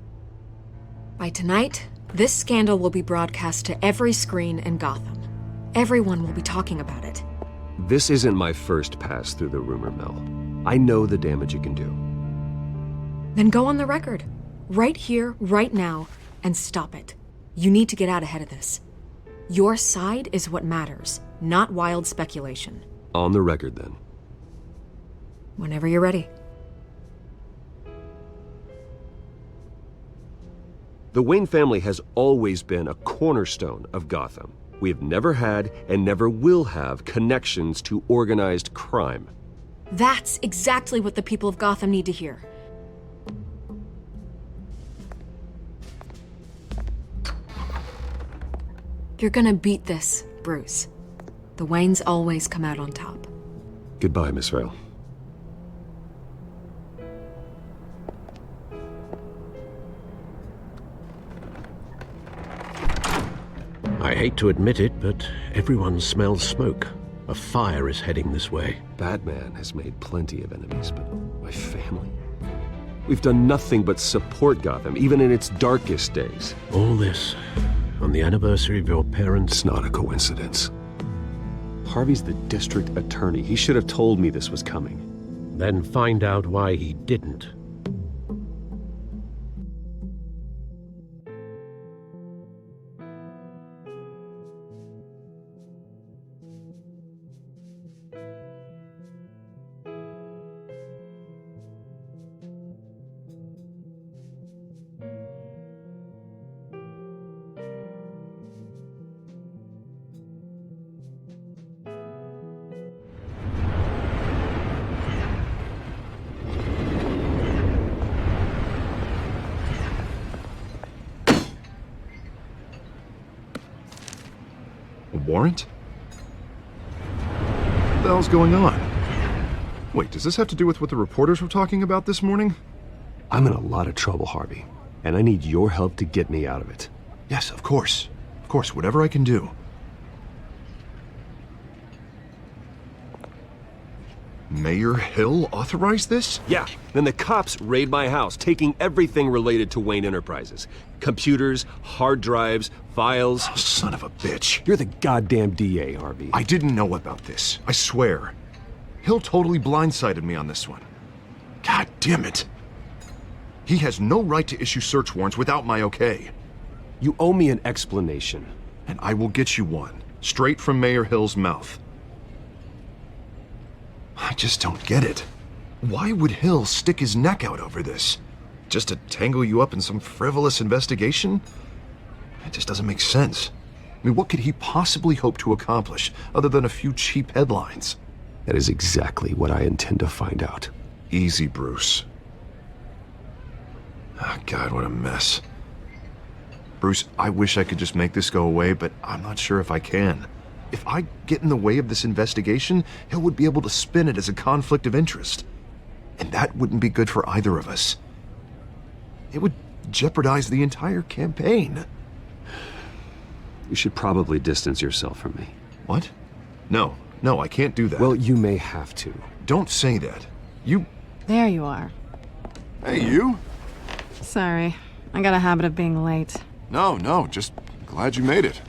By tonight, this scandal will be broadcast to every screen in Gotham. Everyone will be talking about it. This isn't my first pass through the rumor mill. I know the damage it can do. Then go on the record. Right here, right now, and stop it. You need to get out ahead of this. Your side is what matters, not wild speculation. On the record, then. Whenever you're ready. The Wayne family has always been a cornerstone of Gotham. We have never had and never will have connections to organized crime. That's exactly what the people of Gotham need to hear. You're gonna beat this, Bruce. The Waynes always come out on top. Goodbye, Miss Vale. I hate to admit it, but everyone smells smoke. A fire is heading this way. Batman has made plenty of enemies, but my family? We've done nothing but support Gotham, even in its darkest days. All this on the anniversary of your parents'... It's not a coincidence. Harvey's the district attorney. He should have told me this was coming. Then find out why he didn't. Warrant? What the hell's going on? Wait, does this have to do with what the reporters were talking about this morning? I'm in a lot of trouble, Harvey, and I need your help to get me out of it. Yes, of course. Of course, whatever I can do. Mayor Hill authorized this? Yeah, then the cops raid my house, taking everything related to Wayne Enterprises. Computers, hard drives, files. Oh, son of a bitch. You're the goddamn DA, Harvey. I didn't know about this, I swear. Hill totally blindsided me on this one. God damn it. He has no right to issue search warrants without my okay. You owe me an explanation. And I will get you one, straight from Mayor Hill's mouth. I just don't get it. Why would Hill stick his neck out over this? Just to tangle you up in some frivolous investigation? It just doesn't make sense. I mean, what could he possibly hope to accomplish other than a few cheap headlines? That is exactly what I intend to find out. Easy, Bruce. Oh, God, what a mess. Bruce, I wish I could just make this go away, but I'm not sure if I can. If I get in the way of this investigation, Hill would be able to spin it as a conflict of interest. And that wouldn't be good for either of us. It would jeopardize the entire campaign. You should probably distance yourself from me. What? No, I can't do that. Well, you may have to. Don't say that. You... There you are. Hey, you? Sorry. I got a habit of being late. No, just glad you made it.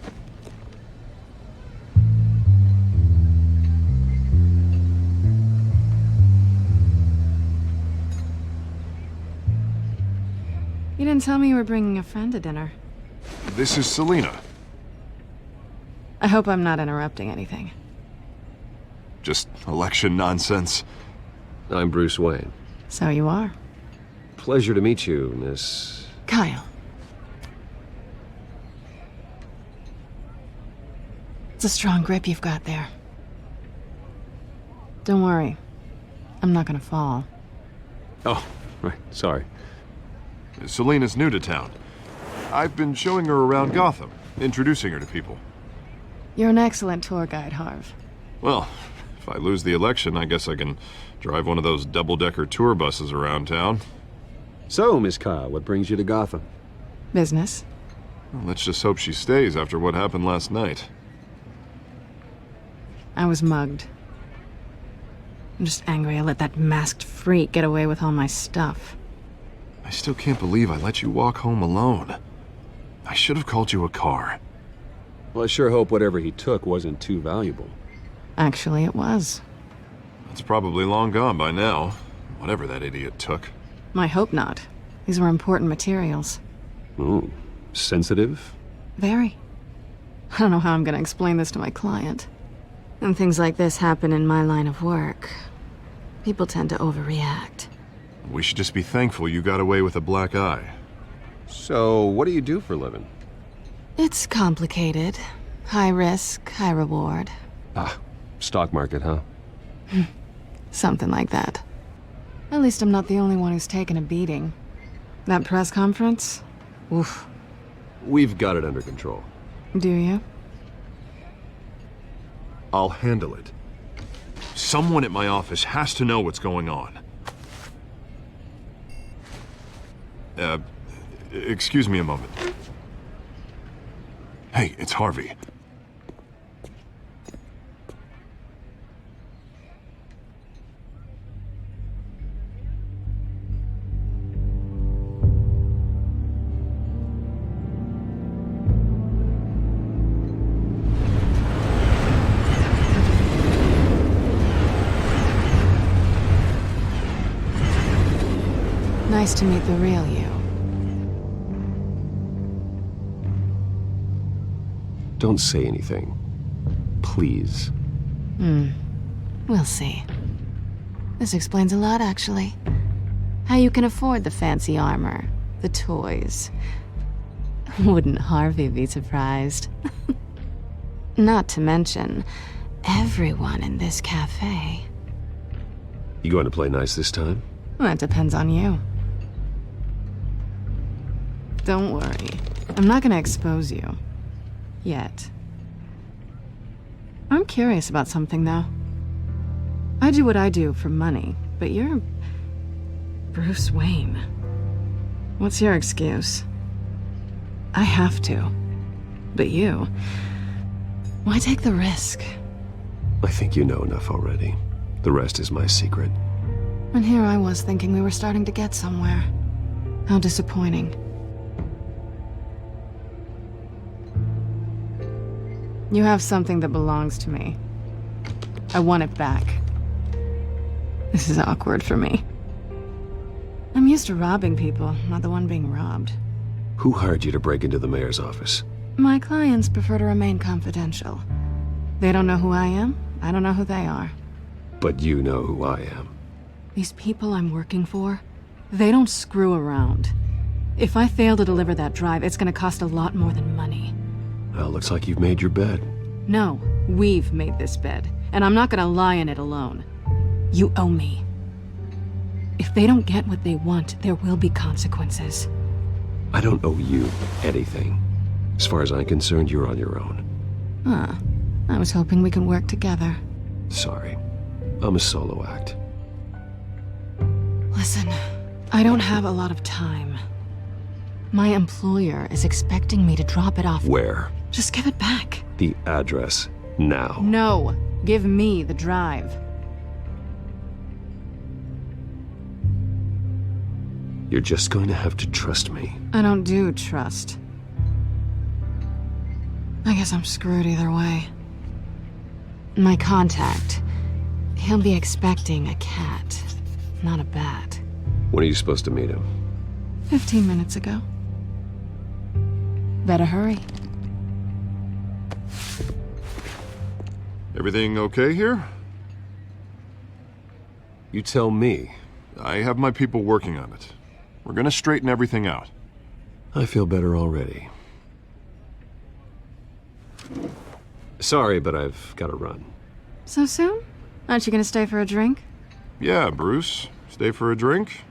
You didn't tell me you were bringing a friend to dinner. This is Selina. I hope I'm not interrupting anything. Just election nonsense. I'm Bruce Wayne. So you are. Pleasure to meet you, Miss... Kyle. It's a strong grip you've got there. Don't worry. I'm not gonna fall. Oh, right. Sorry. Selina's new to town. I've been showing her around Gotham, introducing her to people. You're an excellent tour guide, Harv. Well, if I lose the election, I guess I can drive one of those double-decker tour buses around town. So, Miss Kyle, what brings you to Gotham? Business. Well, let's just hope she stays after what happened last night. I was mugged. I'm just angry I let that masked freak get away with all my stuff. I still can't believe I let you walk home alone. I should have called you a car. Well, I sure hope whatever he took wasn't too valuable. Actually, it was. It's probably long gone by now, whatever that idiot took. I hope not. These were important materials. Ooh, sensitive? Very. I don't know how I'm gonna explain this to my client. When things like this happen in my line of work, people tend to overreact. We should just be thankful you got away with a black eye. So, what do you do for a living? It's complicated. High risk, high reward. Ah, stock market, huh? Something like that. At least I'm not the only one who's taken a beating. That press conference? Oof. We've got it under control. Do you? I'll handle it. Someone at my office has to know what's going on. Excuse me a moment. Hey, it's Harvey. Nice to meet the real you. Don't say anything. Please. We'll see. This explains a lot, actually. How you can afford the fancy armor, the toys. Wouldn't Harvey be surprised? Not to mention, everyone in this cafe. You going to play nice this time? Well, that depends on you. Don't worry. I'm not gonna expose you. Yet. I'm curious about something, though. I do what I do for money, but you're... Bruce Wayne. What's your excuse? I have to. But you... Why take the risk? I think you know enough already. The rest is my secret. And here I was thinking we were starting to get somewhere. How disappointing. You have something that belongs to me. I want it back. This is awkward for me. I'm used to robbing people, not the one being robbed. Who hired you to break into the mayor's office? My clients prefer to remain confidential. They don't know who I am, I don't know who they are. But you know who I am. These people I'm working for, they don't screw around. If I fail to deliver that drive, it's gonna cost a lot more than money. Well, looks like you've made your bed. No, we've made this bed, and I'm not gonna lie in it alone. You owe me. If they don't get what they want, there will be consequences. I don't owe you anything. As far as I'm concerned, you're on your own. Huh. I was hoping we could work together. Sorry. I'm a solo act. Listen, I don't have a lot of time. My employer is expecting me to drop it off. Where? Just give it back. The address, now. No, give me the drive. You're just going to have to trust me. I don't do trust. I guess I'm screwed either way. My contact, he'll be expecting a cat, not a bat. When are you supposed to meet him? 15 minutes ago. Better hurry. Everything okay here? You tell me. I have my people working on it. We're gonna straighten everything out. I feel better already. Sorry, but I've got to run. So soon? Aren't you gonna stay for a drink? Yeah, Bruce. Stay for a drink?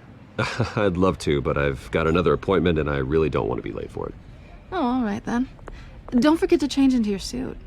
I'd love to, but I've got another appointment and I really don't want to be late for it. Oh, all right then. Don't forget to change into your suit.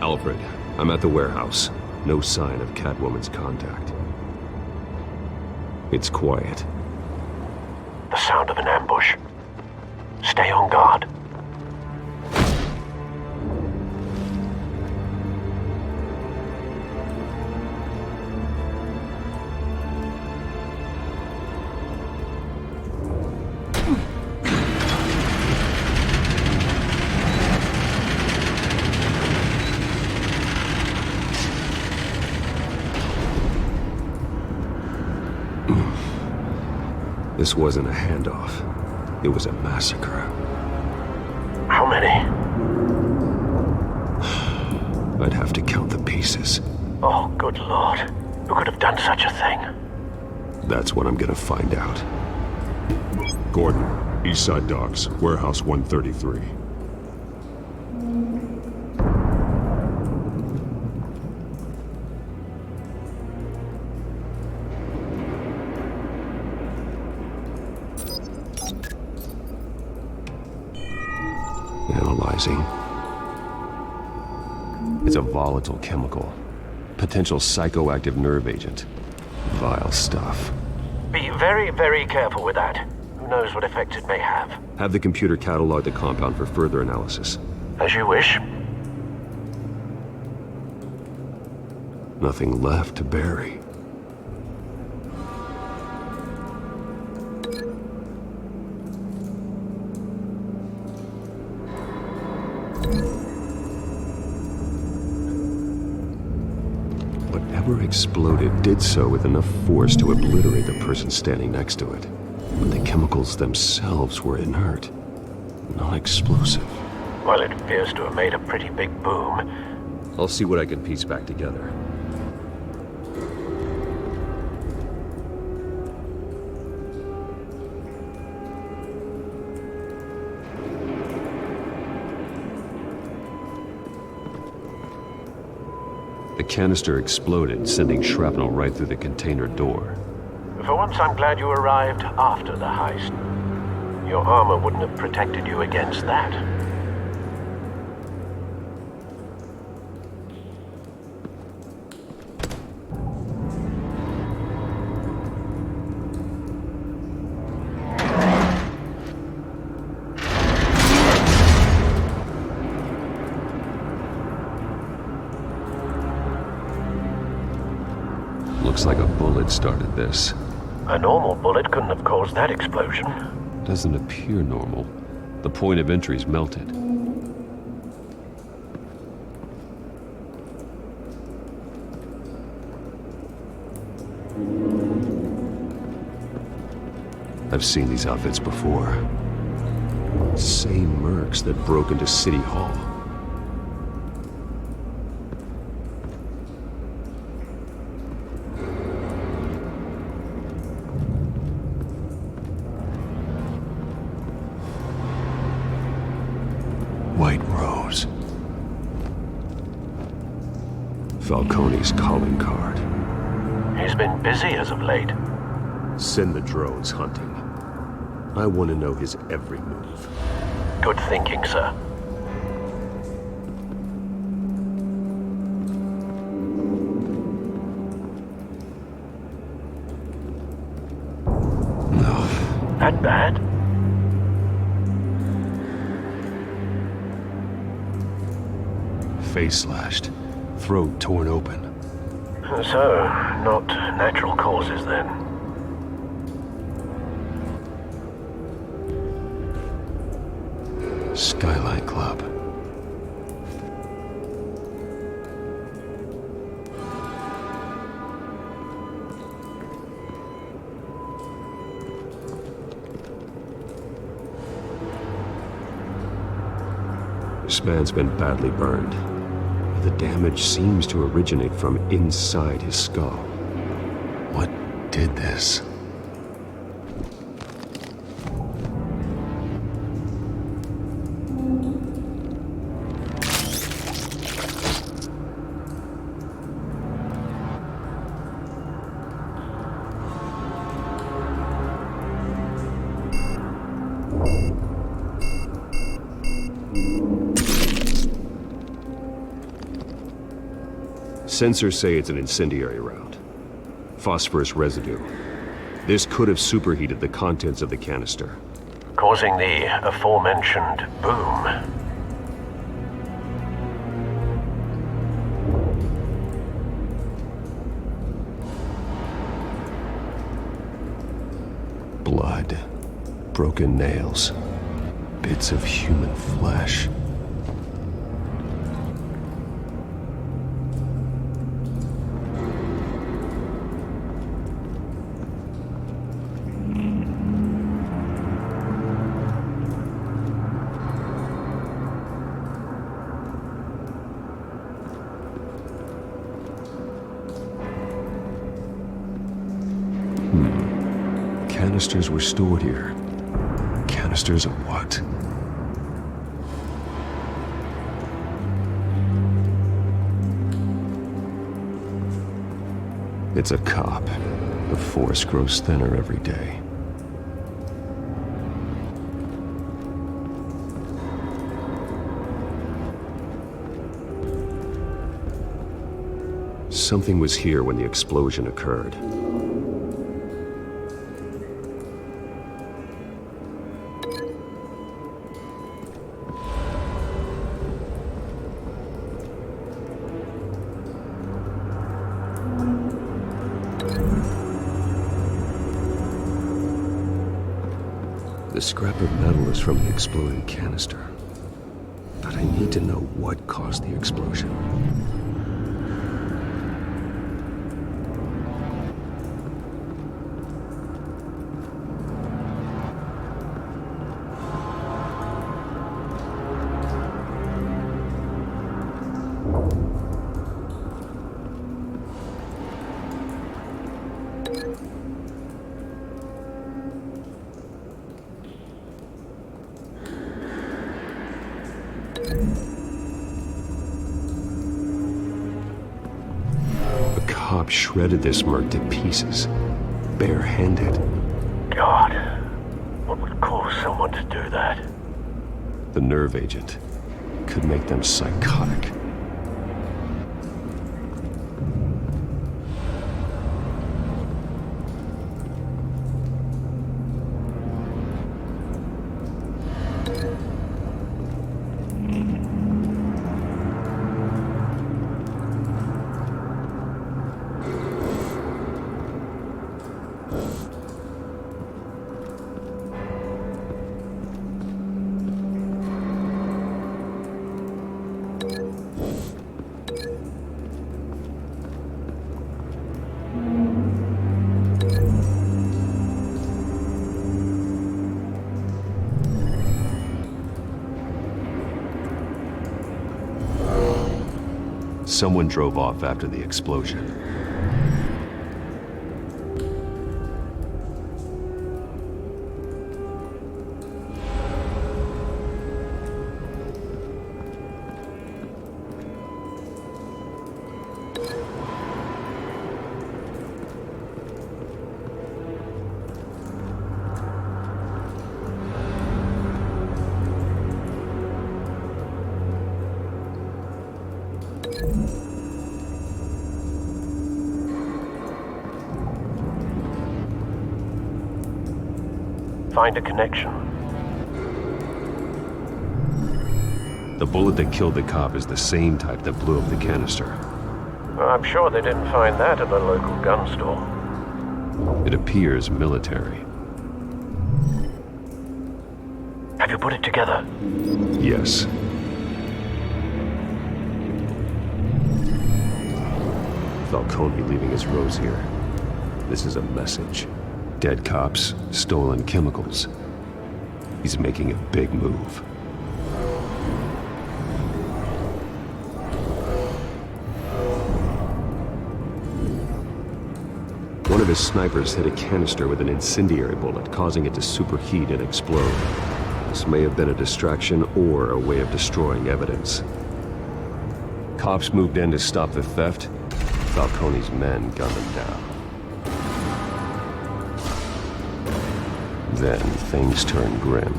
Alfred, I'm at the warehouse. No sign of Catwoman's contact. It's quiet. The sound of an ambush. Stay on guard. This wasn't a handoff. It was a massacre. How many? I'd have to count the pieces. Oh, good Lord. Who could have done such a thing? That's what I'm gonna find out. Gordon, Eastside Docks, Warehouse 133. Analyzing. It's a volatile chemical. Potential psychoactive nerve agent. Vile stuff. Be very, very careful with that. Who knows what effect it may have. Have the computer catalog the compound for further analysis. As you wish. Nothing left to bury. Whatever exploded did so with enough force to obliterate the person standing next to it. But the chemicals themselves were inert, not explosive. Well, it appears to have made a pretty big boom. I'll see what I can piece back together. The canister exploded, sending shrapnel right through the container door. For once, I'm glad you arrived after the heist. Your armor wouldn't have protected you against that. Looks like a bullet started this. A normal bullet couldn't have caused that explosion. Doesn't appear normal. The point of entry's melted. I've seen these outfits before. Same mercs that broke into City Hall. Falcone's calling card. He's been busy as of late. Send the drones hunting. I want to know his every move. Good thinking, sir. No. That bad? Face slashed. Throat torn open. So, not natural causes then. Skylight Club. This man's been badly burned. The damage seems to originate from inside his skull. What did this? Sensors say it's an incendiary round. Phosphorus residue. This could have superheated the contents of the canister. Causing the aforementioned boom. Blood. Broken nails. Bits of human flesh. Canisters were stored here. Canisters of what? It's a cop. The force grows thinner every day. Something was here when the explosion occurred. The scrap of metal is from the exploding canister. But I need to know what caused the explosion. Shredded this merc to pieces, barehanded. God, what would cause someone to do that? The nerve agent could make them psychotic. Someone drove off after the explosion. Find a connection. The bullet that killed the cop is the same type that blew up the canister. I'm sure they didn't find that at the local gun store. It appears military. Have you put it together? Yes. Falcone leaving his rose here. This is a message. Dead cops, stolen chemicals. He's making a big move. One of his snipers hit a canister with an incendiary bullet, causing it to superheat and explode. This may have been a distraction or a way of destroying evidence. Cops moved in to stop the theft. Falcone's men gunned them down. Then things turned grim.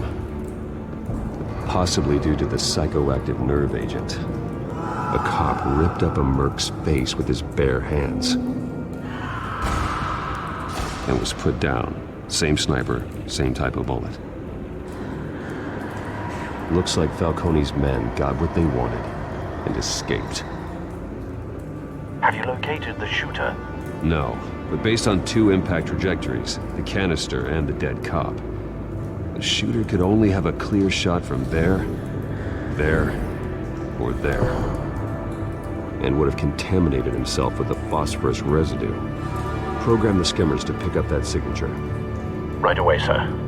Possibly due to the psychoactive nerve agent. A cop ripped up a merc's face with his bare hands. And was put down. Same sniper, same type of bullet. Looks like Falcone's men got what they wanted and escaped. Have you located the shooter? No, but based on two impact trajectories, the canister and the dead cop, the shooter could only have a clear shot from there, or there, and would have contaminated himself with the phosphorus residue. Program the skimmers to pick up that signature. Right away, sir.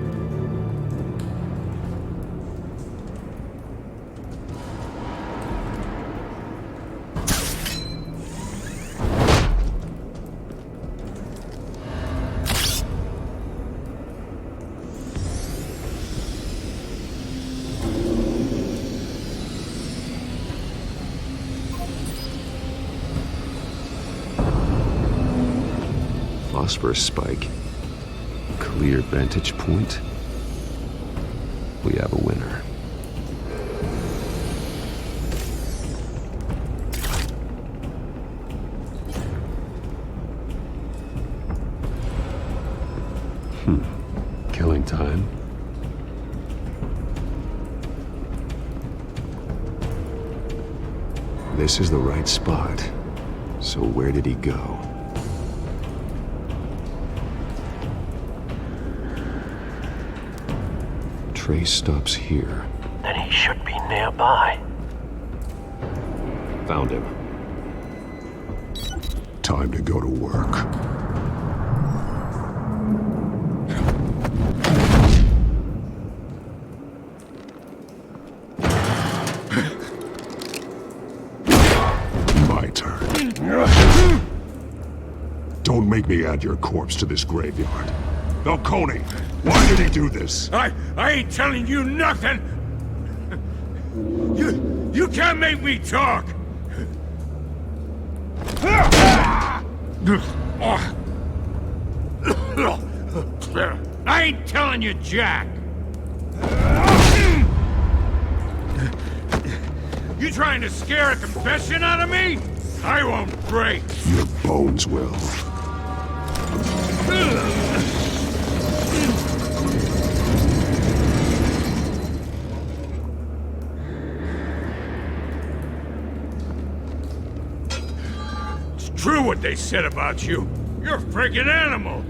Phosphorus spike. Clear vantage point. We have a winner. Killing time. This is the right spot. So where did he go? Trace stops here. Then he should be nearby. Found him. Time to go to work. My turn. Don't make me add your corpse to this graveyard. Falcone, why did he do this? I ain't telling you nothing! You can't make me talk! I ain't telling you jack! You trying to scare a confession out of me? I won't break! Your bones will. True what they said about you. You're a freaking animal.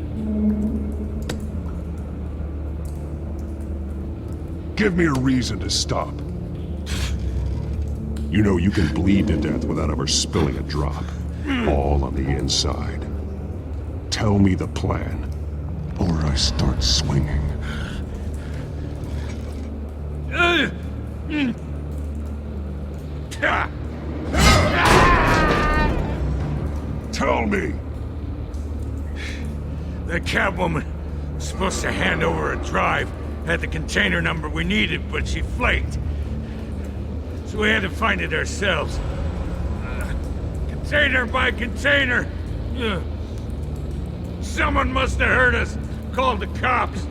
Give me a reason to stop. You know you can bleed to death without ever spilling a drop. All on the inside. Tell me the plan, or I start swinging. Tell me! The Catwoman was supposed to hand over a drive, had the container number we needed, but she flaked. So we had to find it ourselves. Container by container. Ugh. Someone must have heard us. Called the cops.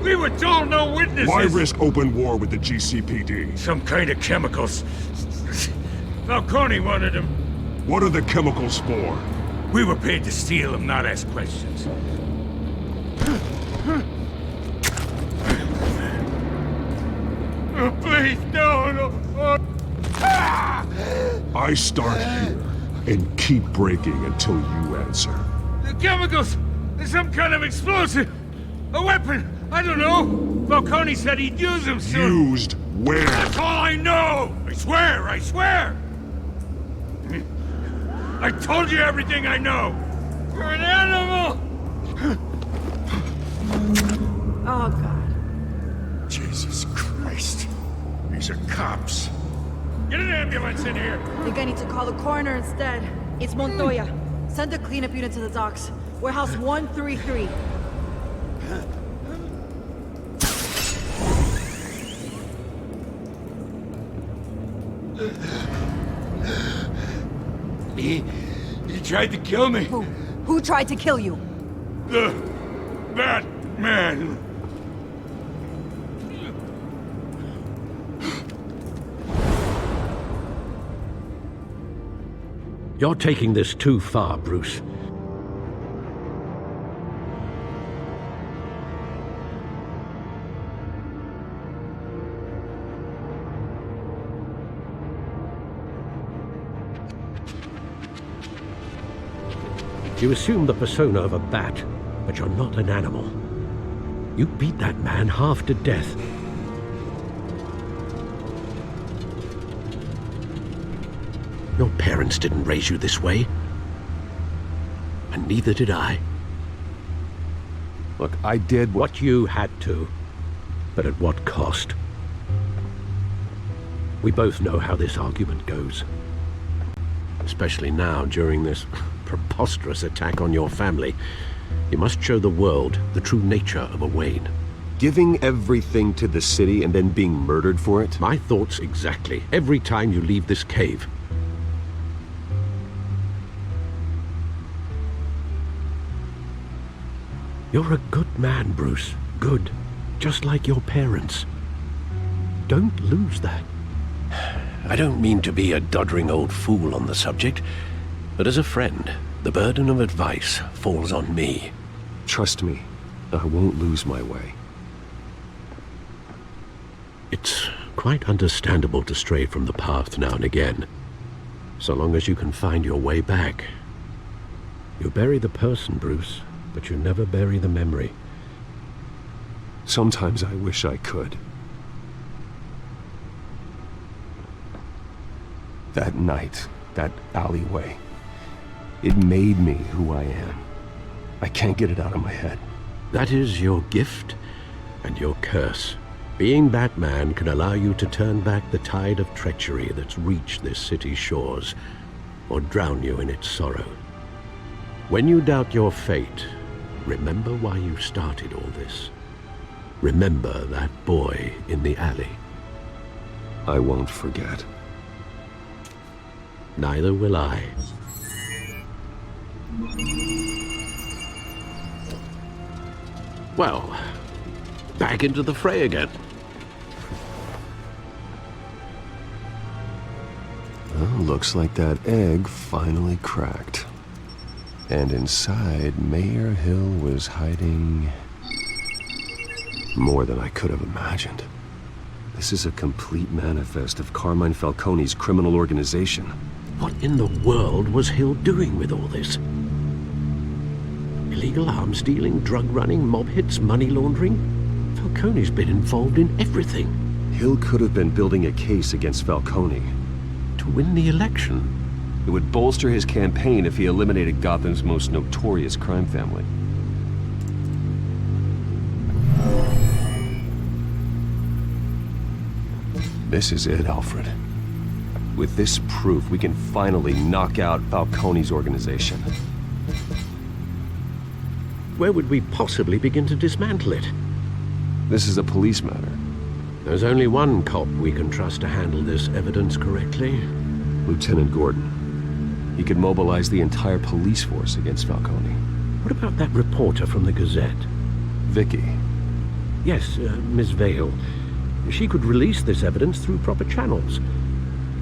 We were told no witnesses. Why risk open war with the GCPD? Some kind of chemicals. Falcone wanted them. What are the chemicals for? We were paid to steal them, not ask questions. Oh, please, no. I start here and keep breaking until you answer. The chemicals! There's some kind of explosive! A weapon! I don't know! Falcone said he'd use them soon! Used where? That's all I know! I swear! I told you everything I know! You're an animal! Oh, God. Jesus Christ. These are cops. Get an ambulance in here! I think I need to call the coroner instead. It's Montoya. Send a cleanup unit to the docks. Warehouse 133. He tried to kill me. Who tried to kill you? The Batman. You're taking this too far, Bruce. You assume the persona of a bat, but you're not an animal. You beat that man half to death. Your parents didn't raise you this way. And neither did I. Look, I did what you had to, but at what cost? We both know how this argument goes. Especially now, during this preposterous attack on your family. You must show the world the true nature of a Wayne. Giving everything to the city and then being murdered for it? My thoughts exactly. Every time you leave this cave. You're a good man, Bruce. Good. Just like your parents. Don't lose that. I don't mean to be a doddering old fool on the subject, but as a friend, the burden of advice falls on me. Trust me, I won't lose my way. It's quite understandable to stray from the path now and again, so long as you can find your way back. You bury the person, Bruce, but you never bury the memory. Sometimes I wish I could. That night, that alleyway, it made me who I am. I can't get it out of my head. That is your gift and your curse. Being Batman can allow you to turn back the tide of treachery that's reached this city's shores, or drown you in its sorrow. When you doubt your fate, remember why you started all this. Remember that boy in the alley. I won't forget. Neither will I. Well, back into the fray again. Well, looks like that egg finally cracked. And inside, Mayor Hill was hiding more than I could have imagined. This is a complete manifest of Carmine Falcone's criminal organization. What in the world was Hill doing with all this? Illegal arms dealing, drug running, mob hits, money laundering? Falcone's been involved in everything. Hill could have been building a case against Falcone. To win the election? It would bolster his campaign if he eliminated Gotham's most notorious crime family. This is it, Alfred. With this proof, we can finally knock out Falcone's organization. Where would we possibly begin to dismantle it? This is a police matter. There's only one cop we can trust to handle this evidence correctly. Lieutenant Gordon. He could mobilize the entire police force against Falcone. What about that reporter from the Gazette? Vicky. Yes, Miss Vale. She could release this evidence through proper channels.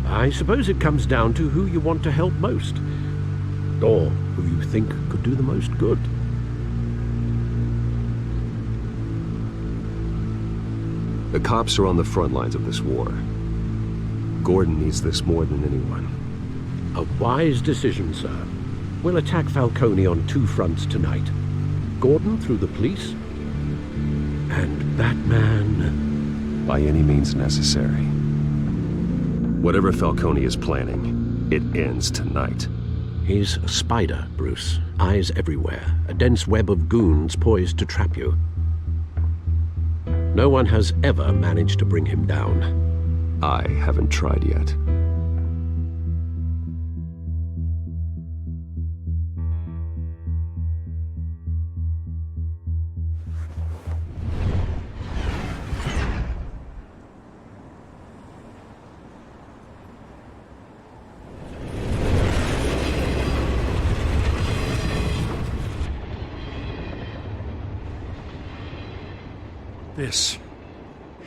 I suppose it comes down to who you want to help most. Or who you think could do the most good. The cops are on the front lines of this war. Gordon needs this more than anyone. A wise decision, sir. We'll attack Falcone on 2 fronts tonight. Gordon through the police, and Batman... by any means necessary. Whatever Falcone is planning, it ends tonight. He's a spider, Bruce. Eyes everywhere. A dense web of goons poised to trap you. No one has ever managed to bring him down. I haven't tried yet.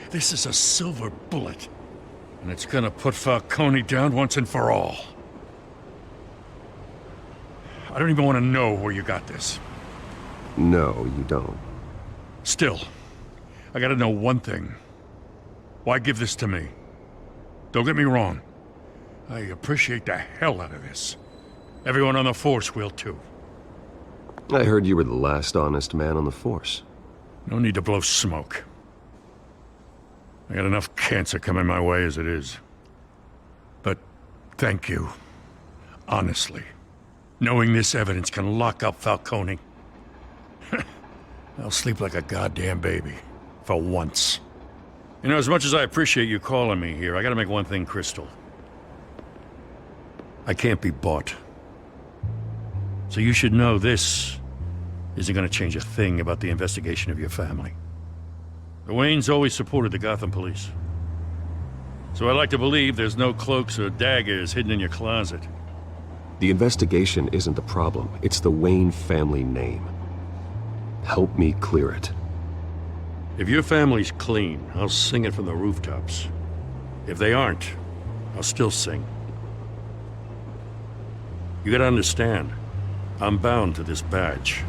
This is a silver bullet, and it's gonna put Falcone down once and for all. I don't even want to know where you got this. No, you don't. Still, I gotta know one thing. Why give this to me? Don't get me wrong. I appreciate the hell out of this. Everyone on the Force will too. I heard you were the last honest man on the Force. No need to blow smoke. I got enough cancer coming my way as it is. But thank you. Honestly. Knowing this evidence can lock up Falcone. I'll sleep like a goddamn baby. For once. You know, as much as I appreciate you calling me here, I gotta make one thing crystal. I can't be bought. So you should know this isn't gonna change a thing about the investigation of your family. The Waynes always supported the Gotham police. So I like to believe there's no cloaks or daggers hidden in your closet. The investigation isn't the problem. It's the Wayne family name. Help me clear it. If your family's clean, I'll sing it from the rooftops. If they aren't, I'll still sing. You gotta understand, I'm bound to this badge.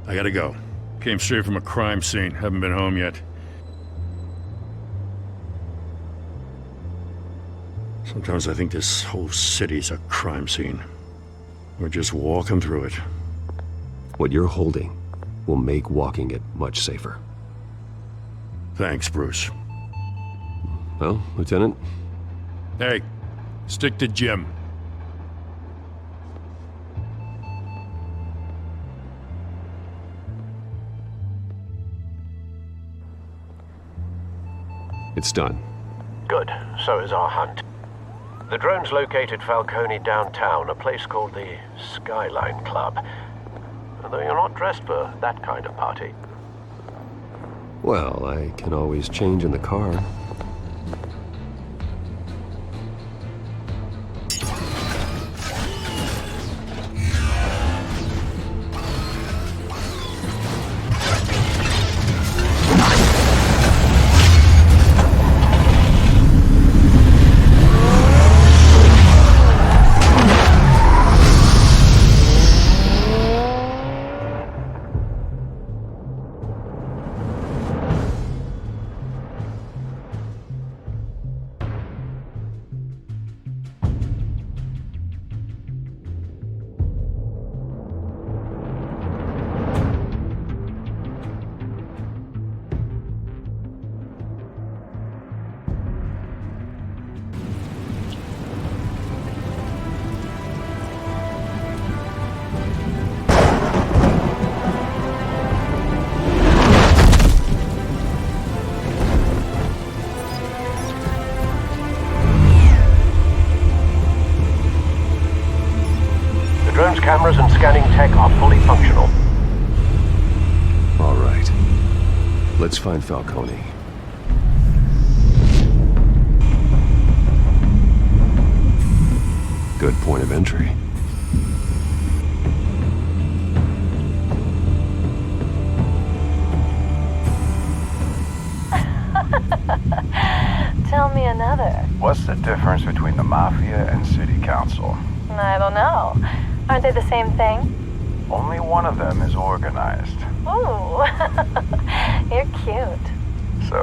I gotta go. Came straight from a crime scene. Haven't been home yet. Sometimes I think this whole city's a crime scene. We're just walking through it. What you're holding will make walking it much safer. Thanks, Bruce. Well, Lieutenant? Hey, stick to Jim. It's done. Good. So is our hunt. The drones located Falcone downtown, a place called the Skyline Club. Although you're not dressed for that kind of party. Well, I can always change in the car. Cameras and scanning tech are fully functional. All right. Let's find Falcone. Good point of entry. Tell me another. What's the difference between the Mafia and City Council? I don't know. Aren't they the same thing? Only one of them is organized. Ooh, you're cute. So,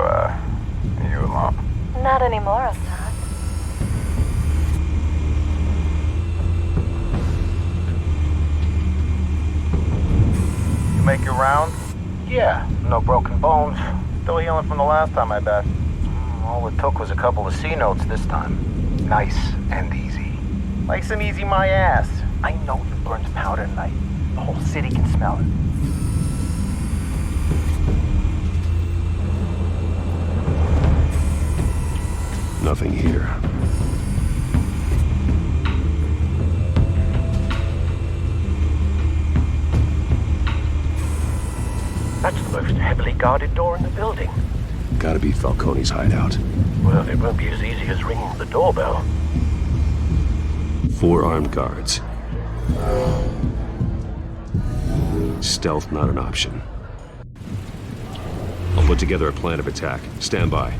you alone? Not anymore, I'm not. You make your round? Yeah, no broken bones. Still healing from the last time, I bet. All it took was a couple of C notes this time. Nice and easy. Like some easy my ass. I know you burned powder tonight. The whole city can smell it. Nothing here. That's the most heavily guarded door in the building. Gotta be Falcone's hideout. Well, it won't be as easy as ringing the doorbell. 4 armed guards. Stealth not an option. I'll put together a plan of attack. Stand by.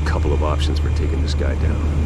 Couple of options for taking this guy down.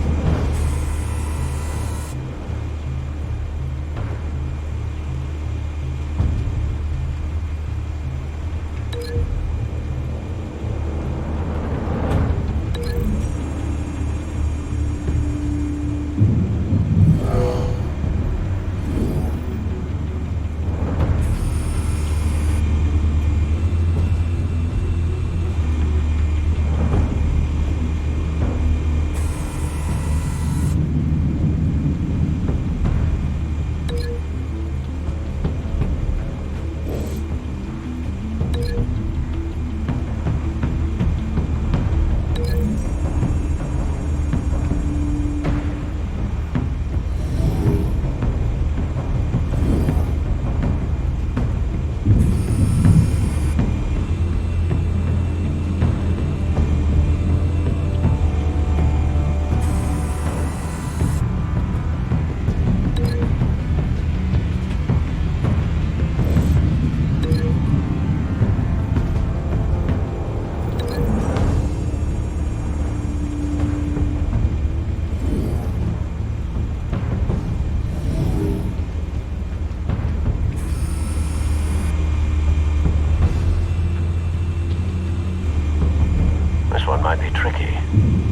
This one might be tricky.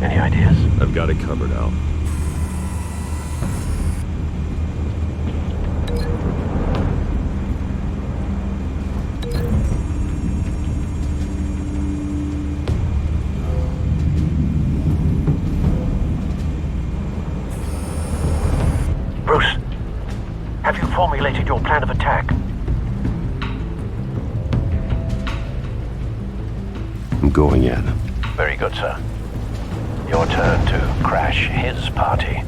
Any ideas? I've got it covered, Al. Bruce, have you formulated your plan of attack? I'm going in. Very good, sir. Your turn to crash his party.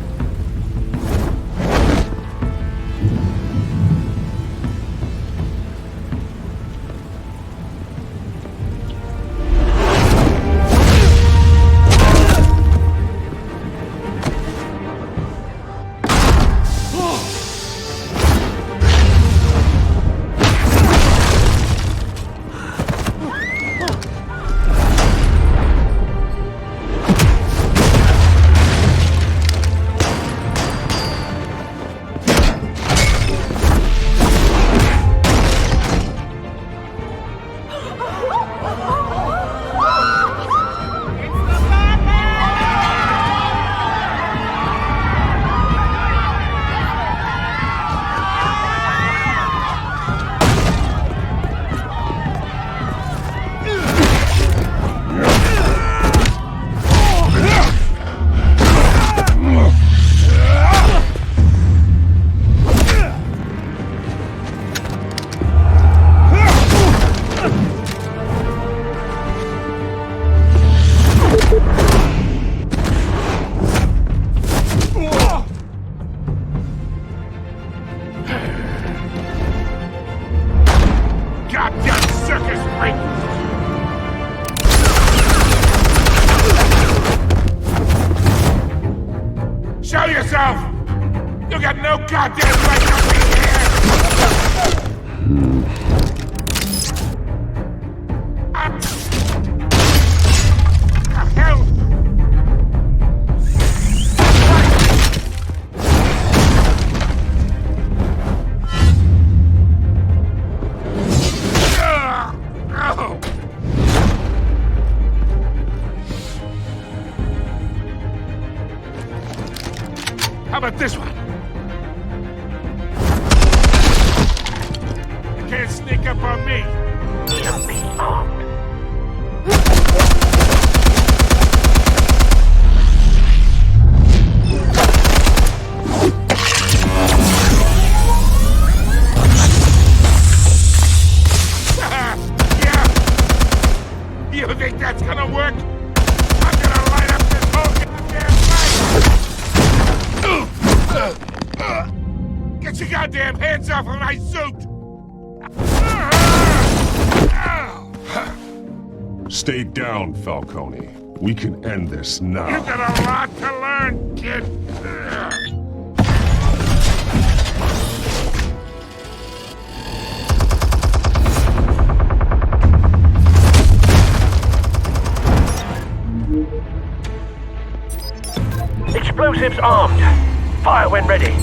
You got no goddamn right to be here! Hell! How about this one? You can't sneak up on me. Be armed. Yeah. You think that's gonna work? I'm gonna light up this whole goddamn place! Get your goddamn hands off of my suit! Stay down, Falcone. We can end this now. You got a lot to learn, kid. Explosives armed. Fire when ready.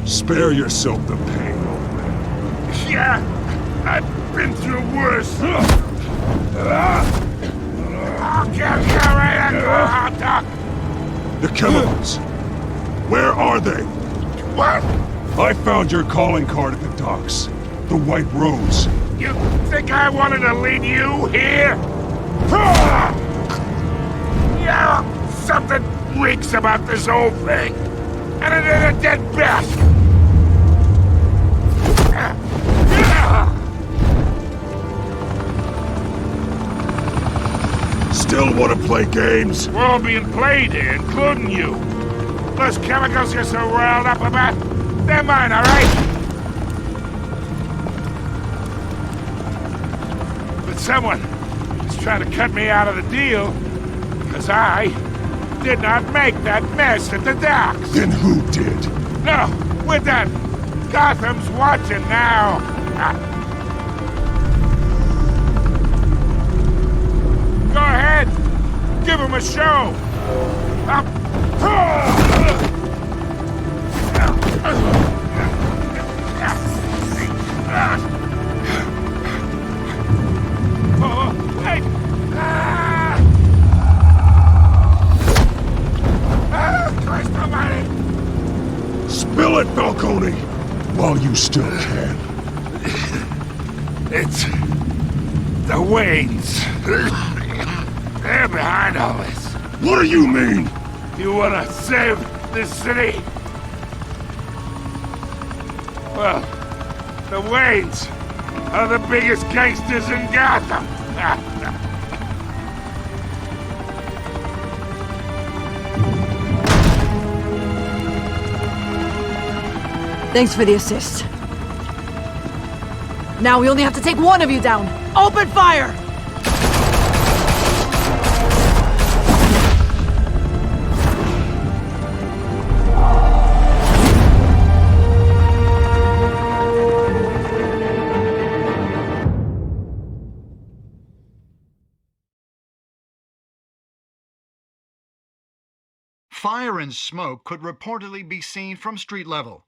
Spare yourself the pain. Yeah, I've been through worse. I'll get you right at the hot dog. The chemicals. Where are they? What? I found your calling card at the docks. The White Rose. You think I wanted to lead you here? Yeah, something reeks about this whole thing. And it ain't a dead bat. Still want to play games? We're all being played here, including you. Those chemicals you're so riled up about, they're mine, all right? But someone is trying to cut me out of the deal, because I did not make that mess at the docks. Then who did? No, we're done. Gotham's watching now. Go ahead. Give him a show. Oh, wait. Christ almighty. Spill it, Falcone, while you still can. It's the Waynes. They're behind all this. What do you mean? You wanna save this city? Well, the Waynes are the biggest gangsters in Gotham. Thanks for the assist. Now we only have to take one of you down. Open fire! Fire and smoke could reportedly be seen from street level.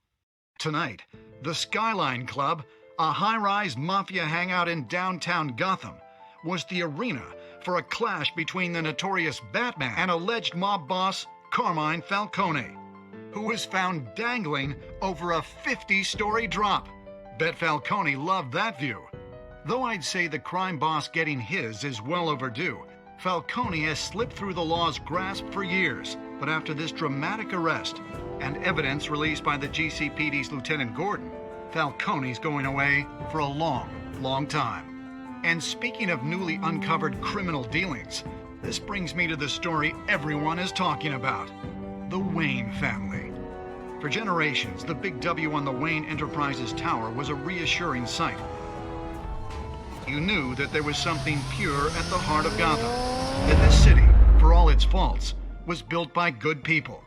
Tonight, the Skyline Club, a high-rise mafia hangout in downtown Gotham, was the arena for a clash between the notorious Batman and alleged mob boss Carmine Falcone, who was found dangling over a 50-story drop. Bet Falcone loved that view. Though I'd say the crime boss getting his is well overdue, Falcone has slipped through the law's grasp for years, But after this dramatic arrest and evidence released by the GCPD's Lieutenant Gordon, Falcone's going away for a long time. And speaking of newly uncovered criminal dealings, this brings me to the story everyone is talking about: the Wayne family. For generations, the big W on the Wayne Enterprises tower was a reassuring sight. You knew that there was something pure at the heart of Gotham, that this city, for all its faults, was built by good people.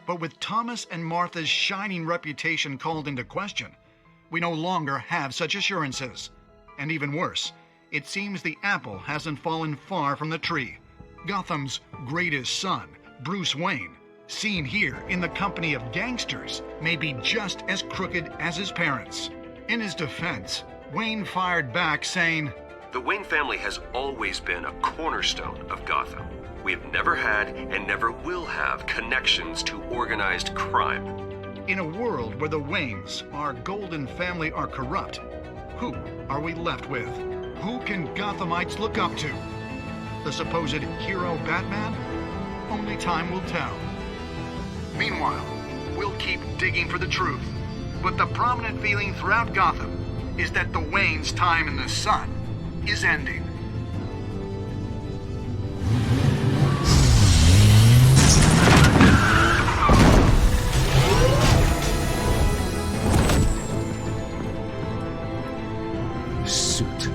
But with Thomas and Martha's shining reputation called into question, we no longer have such assurances. And even worse, it seems the apple hasn't fallen far from the tree. Gotham's greatest son, Bruce Wayne, seen here in the company of gangsters, may be just as crooked as his parents. In his defense, Wayne fired back saying, "The Wayne family has always been a cornerstone of Gotham. We have never had and never will have connections to organized crime." In a world where the Waynes, our golden family, are corrupt, who are we left with? Who can Gothamites look up to? The supposed hero Batman? Only time will tell. Meanwhile, we'll keep digging for the truth. But the prominent feeling throughout Gotham is that the Waynes' time in the sun is ending. The suit,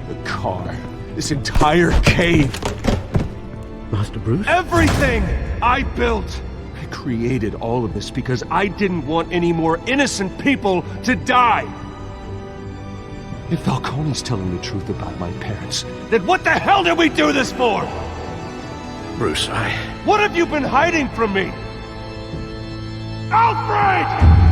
the car, this entire cave. Master Bruce? Everything I built! I created all of this because I didn't want any more innocent people to die. If Falcone's telling the truth about my parents, then what the hell did we do this for? Bruce, What have you been hiding from me? Alfred!